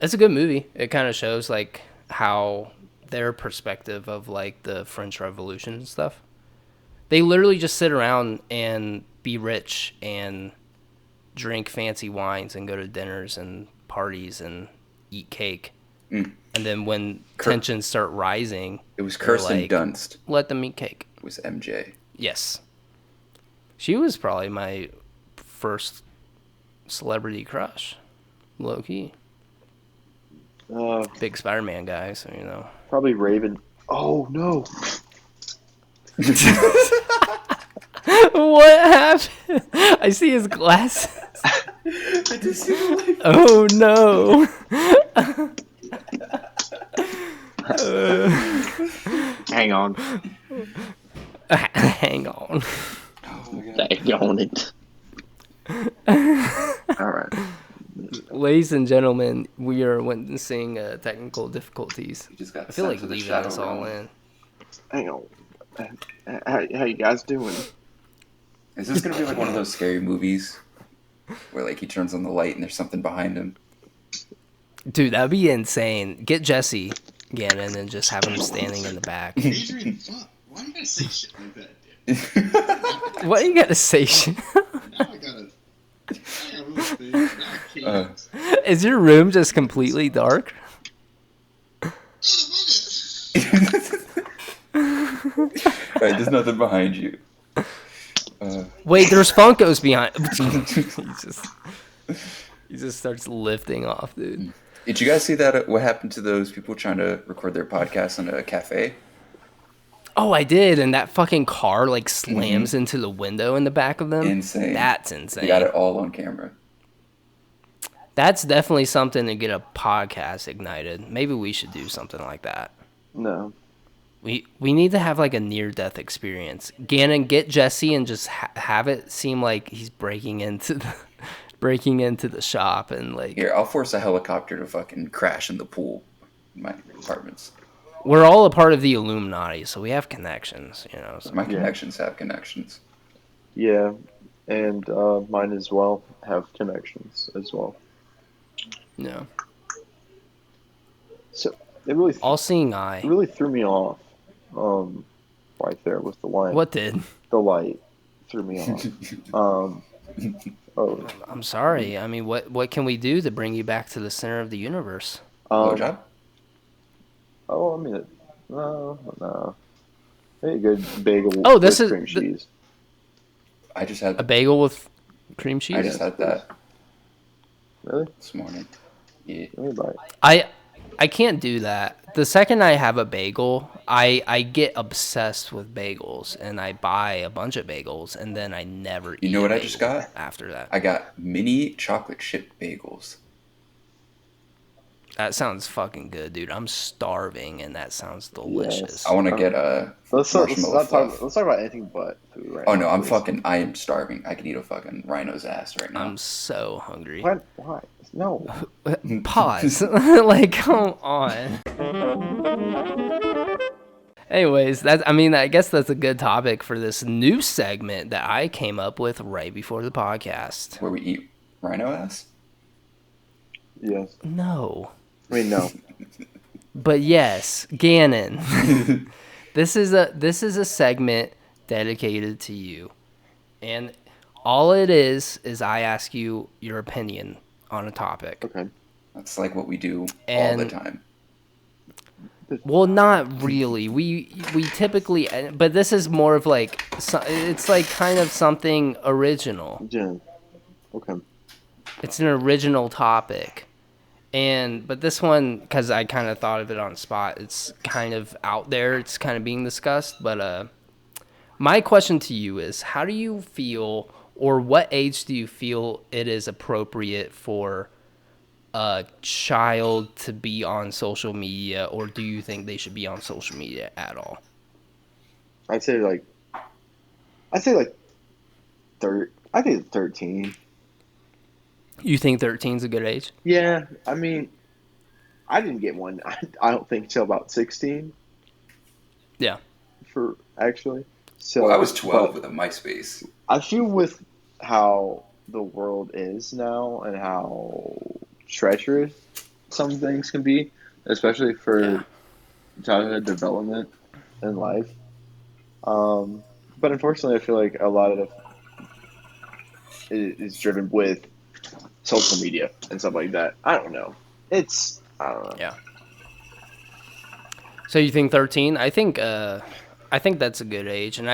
It's a good movie. It kind of shows like how their perspective of like the French Revolution and stuff. They literally just sit around and be rich and drink fancy wines and go to dinners and parties and eat cake. And then when tensions start rising, it was Kirsten Dunst. Let them eat cake. It was MJ. Yes. She was probably my first celebrity crush. Low key. Big Spider-Man guy, so you know. Probably Raven. Oh no. What happened? I see his glasses. Oh no. Hang on. Hang on. Hang on it. All right. Ladies and gentlemen, we are witnessing technical difficulties. I feel like leaving this all in. Hang on. How you guys doing? Is this gonna be like one of those scary movies where like he turns on the light and there's something behind him? Dude, that'd be insane. Get Jesse, Gannon, and just have him standing in the back. Adrian, fuck. Why you gotta say shit like that, dude? Why you gotta say shit? Now I gotta little things. Now I can't. Is your room just completely dark? Right, there's nothing behind you. Wait, there's Funkos behind. he just starts lifting off, dude. Did you guys see that? What happened to those people trying to record their podcast in a cafe? Oh, I did, and that fucking car like slams into the window in the back of them. Insane. That's insane. They got it all on camera. That's definitely something to get a podcast ignited. Maybe we should do something like that. No. We need to have like a near-death experience. Gannon, get Jesse and just have it seem like he's breaking into the shop and like. Here, I'll force a helicopter to fucking crash in the pool in my apartments. We're all a part of the Illuminati, so we have connections, you know. So. My connections have connections. Yeah, and mine as well have connections as well. Yeah. So it really all-seeing eye. It really threw me off. Right there with the light. What did? The light threw me off. I'm sorry. I mean, what can we do to bring you back to the center of the universe? Blowjob? Oh, I mean, no. Hey, a good bagel this with is cream cheese. I just had a bagel with cream cheese. I just had that. Really? This morning. Yeah. I can't do that. The second I have a bagel, I get obsessed with bagels, and I buy a bunch of bagels, and then I never eat. You know what I just got? After that, I got mini chocolate chip bagels. That sounds fucking good, dude. I'm starving, and that sounds delicious. Yes. I want to get a let's talk about anything but food right now. Oh, no, I am starving. I can eat a fucking rhino's ass right now. I'm so hungry. What? Why? No. Pause. Like, come on. Anyways, I guess that's a good topic for this new segment that I came up with right before the podcast. Where we eat rhino ass? Yes. No. I mean, no. But yes, Gannon. This is a segment dedicated to you. And all it is I ask you your opinion on a topic. Okay. That's like what we do all the time. Well, not really. We typically, but this is more of like, it's like kind of something original. Yeah. Okay. It's an original topic. But this one, because I kind of thought of it on the spot, it's kind of out there. It's kind of being discussed. But my question to you is, how do you feel, or what age do you feel it is appropriate for a child to be on social media, or do you think they should be on social media at all? I'd say like 13. You think 13 is a good age? Yeah, I mean, I didn't get one. I don't think till about 16. Yeah. for actually. So Well, I was 12 with a MySpace. I feel with how the world is now and how treacherous some things can be, especially for childhood development in life. But unfortunately, I feel like a lot of it is driven with social media and stuff like that. I don't know. I don't know. Yeah. So you think 13? I think that's a good age, and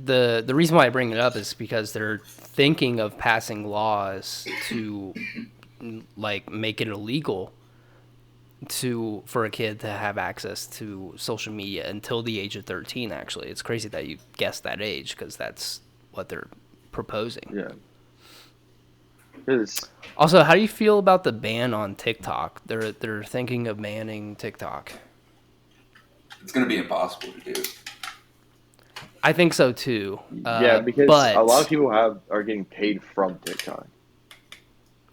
the reason why I bring it up is because they're thinking of passing laws to like make it illegal for a kid to have access to social media until the age of 13. Actually, it's crazy that you guessed that age because that's what they're proposing. Yeah. It's, Also, how do you feel about the ban on TikTok? They're thinking of banning TikTok. It's going to be impossible to do. I think so too. yeah, because but, a lot of people are getting paid from TikTok.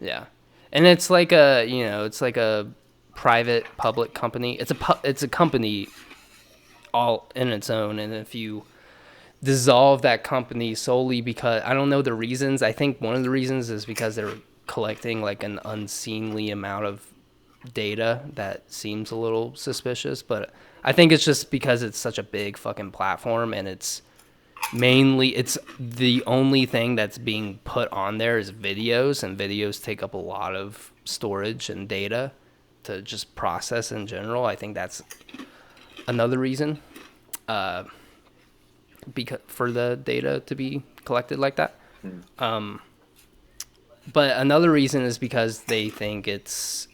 Yeah, and it's like a private public company. It's a company all in its own, and if you dissolve that company solely because I don't know the reasons. I think one of the reasons is because they're collecting like an unseemly amount of data that seems a little suspicious, but I think it's just because it's such a big fucking platform and it's the only thing that's being put on there is videos, and videos take up a lot of storage and data to just process in general. I think that's another reason because for the data to be collected like that. But another reason is because they think it's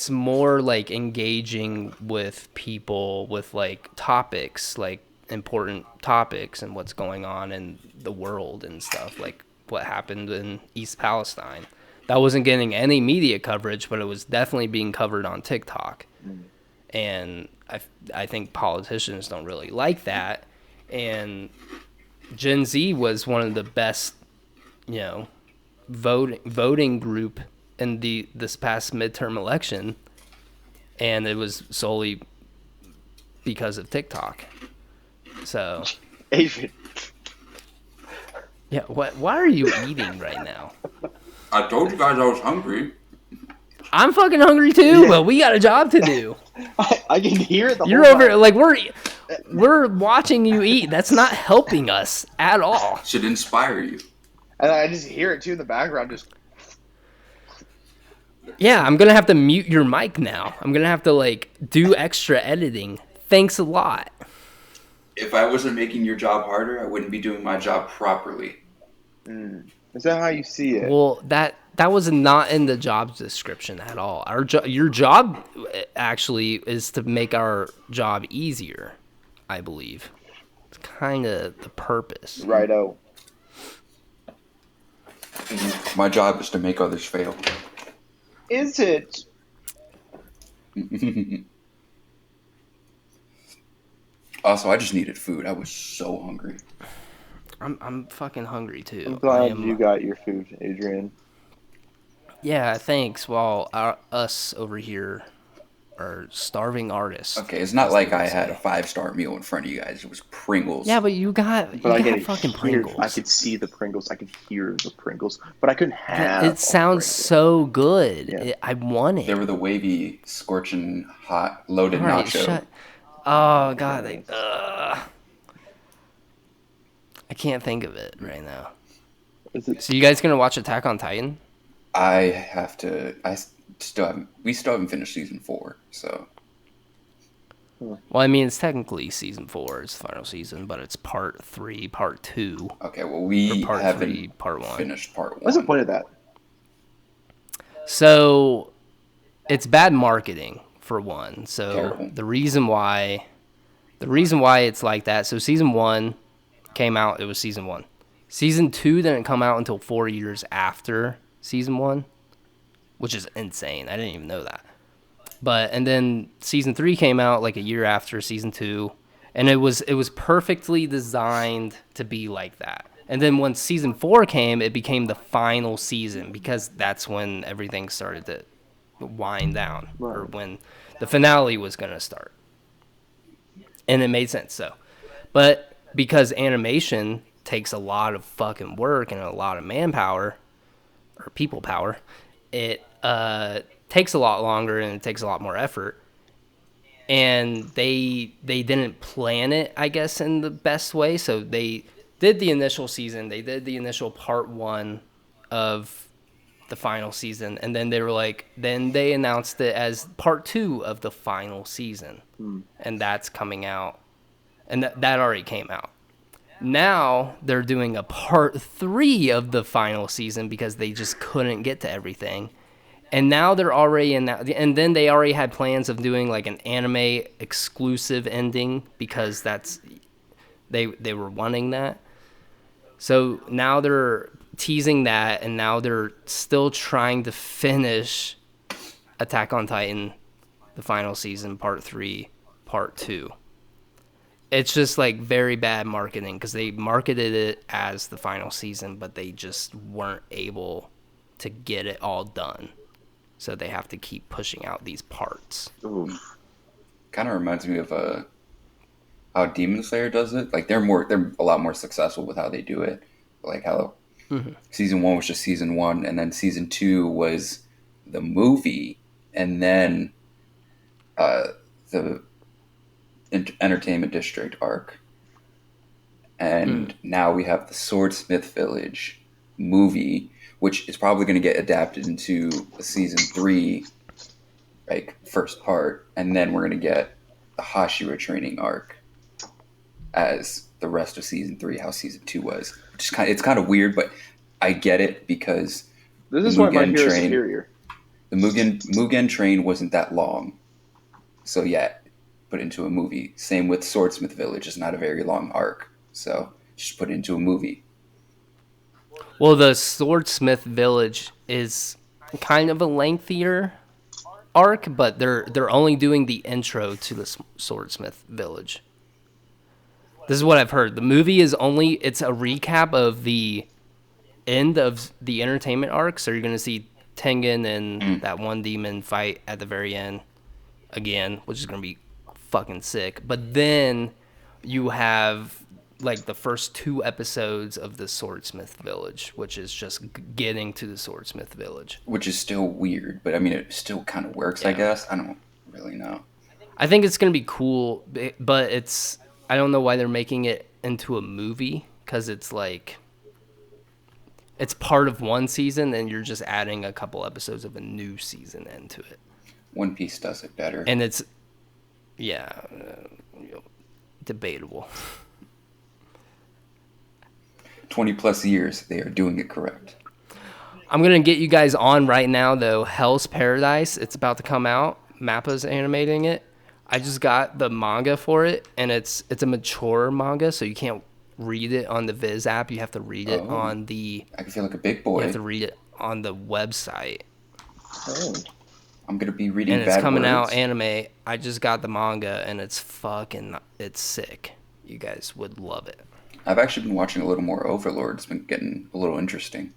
more like engaging with people with like topics, like important topics and what's going on in the world and stuff, like what happened in East Palestine. That wasn't getting any media coverage, but it was definitely being covered on TikTok. And I think politicians don't really like that. And Gen Z was one of the best, voting group in this past midterm election, and it was solely because of TikTok. So, Adrian. Yeah, why are you eating right now? I told you guys I was hungry. I'm fucking hungry too, but we got a job to do. I can hear it. You're over time. Like we're watching you eat. That's not helping us at all. Should inspire you. And I just hear it too in the background. Just yeah, I'm gonna have to mute your mic now. I'm gonna have to like do extra editing. Thanks a lot. If I wasn't making your job harder, I wouldn't be doing my job properly. Is that how you see it? Well, that was not in the job description at all. Your job actually is to make our job easier, I believe. It's kind of the purpose. Righto. My job is to make others fail. Is it? Also, I just needed food. I was so hungry. I'm fucking hungry too. I'm glad you got your food, Adrian. Yeah, thanks. While us over here are starving artists. Okay, it's not like I had a 5-star meal in front of you guys. It was Pringles. Yeah, but you got fucking Pringles. I could see the Pringles. I could hear the Pringles, but I couldn't have. It sounds so good. Yeah. I want it. They were the wavy, scorching, hot, loaded nacho. Oh god, I can't think of it right now. So you guys gonna watch Attack on Titan? I have to. We still haven't finished season 4, so. Well, I mean, it's technically season 4, it's the final season, but it's part 3, part 2. Okay, well, we haven't part 1. finished part 1. What's the point of that? So, it's bad marketing for one. So Terrible. the reason why it's like that. So season 1 came out. It was season 1. Season 2 didn't come out until 4 years after season 1, which is insane. I didn't even know that. And then season 3 came out like a year after season 2, and it was perfectly designed to be like that. And then once season 4 came, it became the final season because that's when everything started to wind down, or when the finale was going to start. And it made sense, so. But because animation takes a lot of fucking work and a lot of manpower, or people power, it takes a lot longer and it takes a lot more effort. And they didn't plan it, I guess, in the best way. So they did the initial season. They did the initial part 1 of the final season, and then they were like, then they announced it as part 2 of the final season, and that's coming out, and that already came out. Now they're doing a part 3 of the final season because they just couldn't get to everything, and now they're already in that, and then they already had plans of doing like an anime exclusive ending because that's they were wanting that. So now they're teasing that, and now they're still trying to finish Attack on Titan, the final season, part 3, part 2. It's just like very bad marketing because they marketed it as the final season, but they just weren't able to get it all done. So they have to keep pushing out these parts. Kind of reminds me of how Demon Slayer does it. Like they're a lot more successful with how they do it. Like how season 1 was just season 1, and then season 2 was the movie, and then the Entertainment District arc, and now we have the Swordsmith Village movie, which is probably going to get adapted into a season 3, like first part, and then we're going to get the Hashira training arc as the rest of season 3, how season 2 was. It's kind of weird, but I get it because this is why My Hero is superior. The Mugen train wasn't that long, so yeah, put it into a movie. Same with Swordsmith Village; it's not a very long arc, so just put it into a movie. Well, the Swordsmith Village is kind of a lengthier arc, but they're only doing the intro to the Swordsmith Village. This is what I've heard. The movie it's a recap of the end of the entertainment arc. So you're going to see Tengen and that one demon fight at the very end again, which is going to be fucking sick. But then you have like the first 2 episodes of the Swordsmith Village, which is just getting to the Swordsmith Village. Which is still weird, but I mean, it still kind of works, yeah. I guess. I don't really know. I think it's going to be cool, but I don't know why they're making it into a movie, because it's like it's part of one season and you're just adding a couple episodes of a new season into it. One Piece does it better. And it's debatable. 20 plus years, they are doing it correct. I'm going to get you guys on right now, though. Hell's Paradise, it's about to come out. Mappa's animating it. I just got the manga for it, and it's a mature manga, so you can't read it on the Viz app. You have to read it on the... I can feel like a big boy. You have to read it on the website. Oh. I'm going to be reading And it's coming out anime. I just got the manga, and it's sick. You guys would love it. I've actually been watching a little more Overlord. It's been getting a little interesting.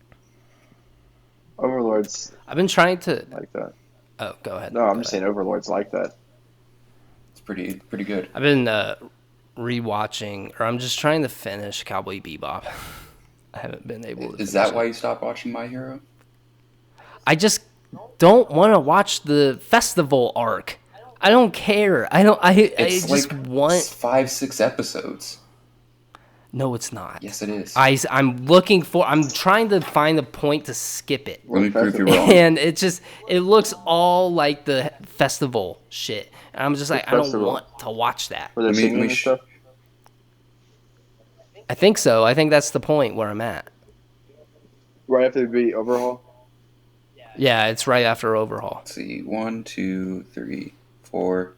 Overlord's... I've been trying to... like that. Oh, go ahead. No, I'm just saying Overlord's like that. It's pretty good. I've been rewatching, or I'm just trying to finish Cowboy Bebop. I haven't been able to. Is that why you stopped watching My Hero? I just don't want to watch the festival arc. I don't care. I just want 5-6 episodes. No, it's not. Yes, it is. I'm trying to find a point to skip it. Let me prove you wrong. And it looks all like the festival shit. And I'm just like, I don't want to watch that. Were they singing and stuff? I think so. I think that's the point where I'm at. Right after the Overhaul? Yeah, it's right after Overhaul. Let's see. 1, 2, 3, 4,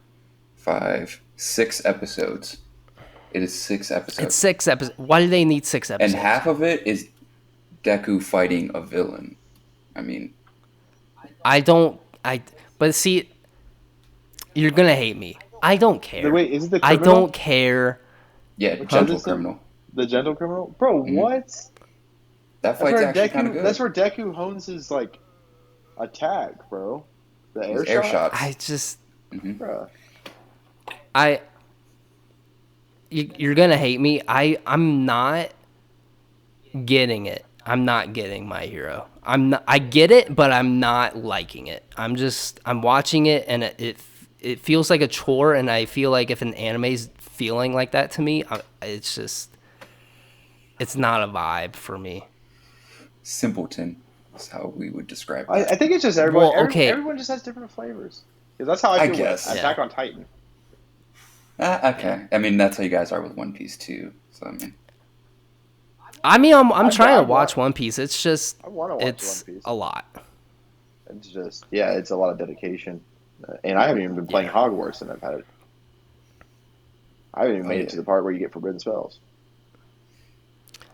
5, 6 episodes. It is 6 episodes. It's 6 episodes. Why do they need 6 episodes? And half of it is Deku fighting a villain. I mean... But see, you're going to hate me. I don't care. Wait, is it the criminal? I don't care. Yeah, Gentle Criminal. The Gentle Criminal? Bro, what? That fight's actually kind of good. That's where Deku hones his, attack, bro. The air shots. I just... Bro. you're gonna hate me. I'm not getting it. I'm not getting My Hero. I get it, but I'm not liking it. I'm watching it, and it feels like a chore, and I feel like if an anime's feeling like that to me, it's not a vibe for me. Simpleton is how we would describe it. I think it's just everyone. Well, okay. Everyone just has different flavors. Because that's how I feel with Attack on Titan. Okay. I mean, that's how you guys are with One Piece too. So I'm trying to watch One Piece. It's just I want to watch One Piece. A lot. It's just it's a lot of dedication, and I haven't even been playing Hogwarts, and I haven't even made it to the part where you get forbidden spells.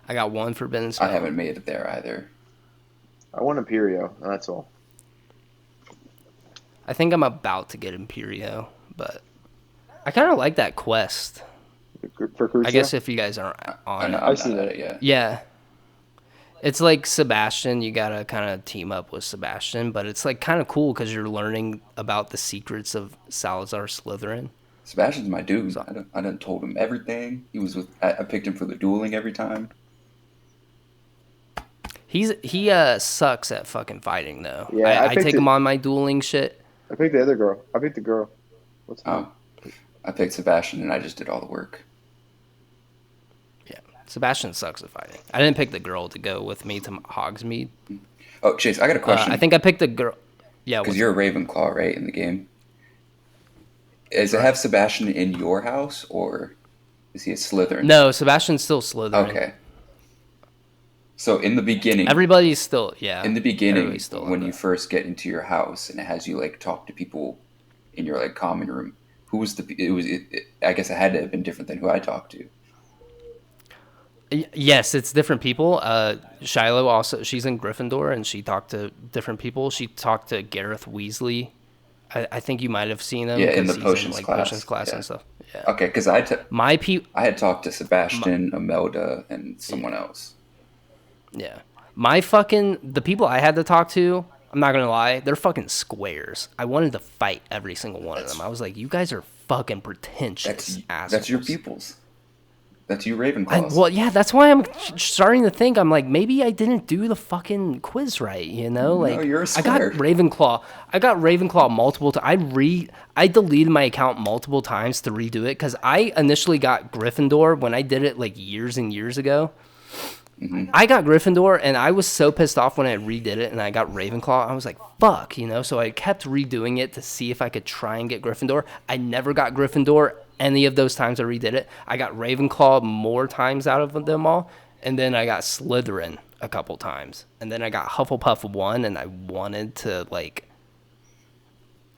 I got one forbidden spell. I haven't made it there either. I want Imperio, and that's all. I think I'm about to get Imperio, but I kind of like that quest. For Crucio? I guess if you guys aren't on it. I've seen that, yeah. Yeah. It's like Sebastian. You got to kind of team up with Sebastian, but it's like kind of cool because you're learning about the secrets of Salazar Slytherin. Sebastian's my dude. So, I done told him everything. I picked him for the dueling every time. He sucks at fucking fighting though. Yeah, I take him on my dueling shit. I picked the other girl. I picked the girl. What's her name? I picked Sebastian and I just did all the work. Yeah, Sebastian sucks at fighting. I didn't pick the girl to go with me to Hogsmeade. Oh, Chase, I got a question. I think I picked the girl. Yeah, because you're a Ravenclaw, right, in the game? Does it have Sebastian in your house, or is he a Slytherin? No, Sebastian's still Slytherin. Okay. So in the beginning, everybody's still In the beginning, when you first get into your house and it has you like talk to people in your like common room, who was I guess it had to have been different than who I talked to. Yes, it's different people. Shiloh also, she's in Gryffindor and she talked to different people. She talked to Gareth Weasley. I think you might have seen him. Yeah, in the potions class and stuff. Yeah. Okay, because I had talked to Sebastian, Imelda, and someone else. Yeah. The people I had to talk to, I'm not going to lie, they're fucking squares. I wanted to fight every single one of them. I was like, you guys are fucking pretentious assholes. That's your pupils. That's you Ravenclaws. Well, yeah, that's why I'm starting to think, I'm like, maybe I didn't do the fucking quiz right, you know? Like, no, you're a square. I got Ravenclaw multiple times. I deleted my account multiple times to redo it, because I initially got Gryffindor when I did it, like, years and years ago. Mm-hmm. I got Gryffindor, and I was so pissed off when I redid it, and I got Ravenclaw. I was like, fuck, you know? So I kept redoing it to see if I could try and get Gryffindor. I never got Gryffindor any of those times I redid it. I got Ravenclaw more times out of them all, and then I got Slytherin a couple times. And then I got Hufflepuff 1, and I wanted to, like,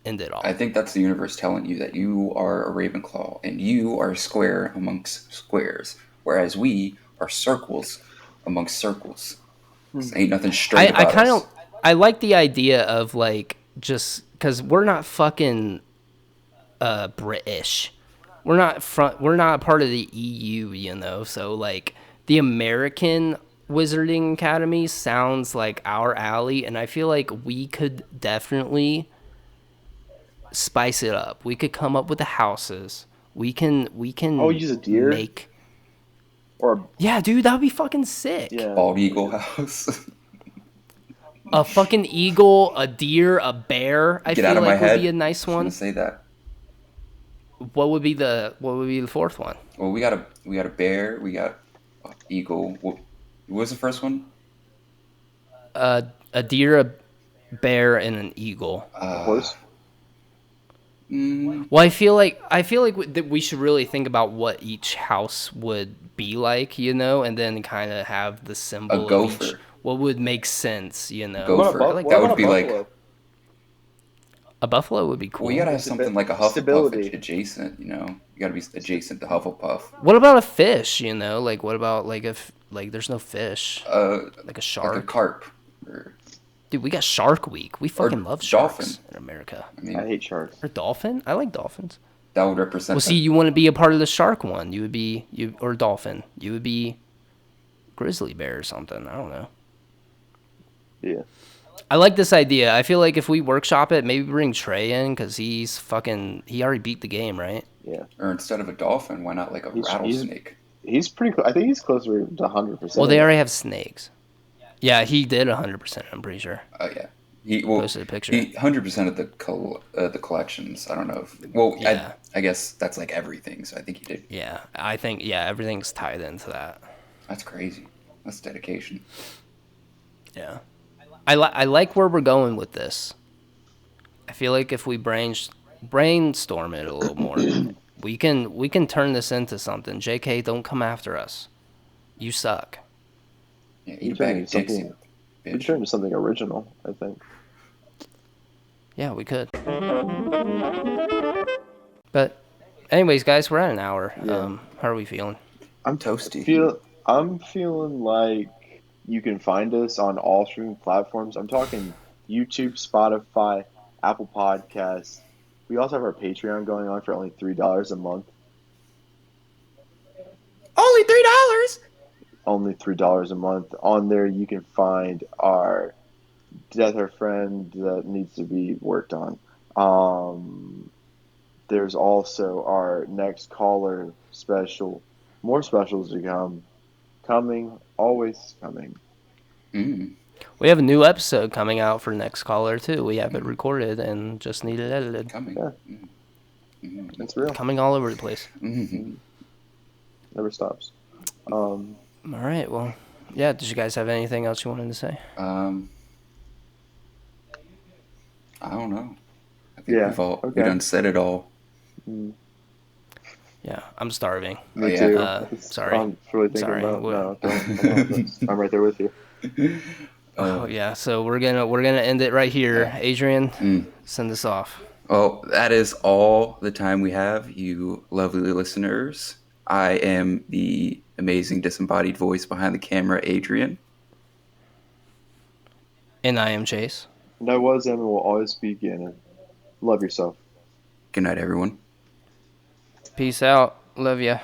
end it all. I think that's the universe telling you that you are a Ravenclaw, and you are a square amongst squares, whereas we are circles amongst circles. Ain't nothing straight about us. I like the idea of, like, just because we're not fucking British. We're not a part of the EU, you know. So like the American Wizarding Academy sounds like our alley, and I feel like we could definitely spice it up. We could come up with the houses. We can. Oh, use a deer. Yeah, dude, that would be fucking sick. Yeah. Bald eagle house. A fucking eagle, a deer, a bear. I feel like would be a nice one. I was gonna say that. What would be the fourth one? Well, we got a bear, we got an eagle. What was the first one? A deer, a bear, and an eagle. A horse. Well, I feel like we should really think about what each house would be like, you know, and then kind of have the symbol. A gopher. Of each, what would make sense, you know? Gopher. That would be like. A buffalo would be cool. Well, you gotta have something like a Hufflepuff adjacent, you know? You gotta be adjacent to Hufflepuff. What about a fish, you know? Like, what about, like, if, like, there's no fish? Like a shark? Like a carp. Dude, we got Shark Week. We fucking love sharks in America. I hate sharks. Or dolphin? I like dolphins. That would represent... Well, see, you want to be a part of the shark one. You would be... or dolphin. You would be grizzly bear or something. I don't know. Yeah. I like this idea. I feel like if we workshop it, maybe bring Trey in, because he already beat the game, right? Yeah. Or instead of a dolphin, why not like a rattlesnake? He's pretty. I think he's closer to 100%. Well, they already have snakes. Yeah, he did 100%. I'm pretty sure. Oh yeah. He posted a picture. He 100% of the collections. I don't know if. Well, yeah. I guess that's like everything. So I think he did. Yeah, I think everything's tied into that. That's crazy. That's dedication. Yeah, I like where we're going with this. I feel like if we brainstorm it a little more, we can turn this into something. JK, don't come after us. You suck. Yeah, eat a bag of dicks. We could turn into something original, I think. Yeah, we could. But, anyways, guys, we're at an hour. Yeah. How are we feeling? I'm toasty. I'm feeling like you can find us on all streaming platforms. I'm talking YouTube, Spotify, Apple Podcasts. We also have our Patreon going on for only $3 a month. Only $3? Only $3 a month. On there, you can find our Death Our Friend that needs to be worked on. There's also our next caller special. More specials to come. Coming, always coming. We have a new episode coming out for next caller too. We have it recorded and just need it edited. Coming. Yeah. That's real. Coming all over the place. Never stops. All right. Well, yeah. Did you guys have anything else you wanted to say? I don't know. I think we done said it all. Yeah, I'm starving. Me too. Sorry. I'm really thinking about. No, I'm right there with you. Yeah. So we're gonna end it right here. Adrian, send us off. Oh, that is all the time we have, you lovely listeners. I am the amazing disembodied voice behind the camera, Adrian. And I am Chase. And I was and will always be Gannon. Love yourself. Good night, everyone. Peace out. Love ya.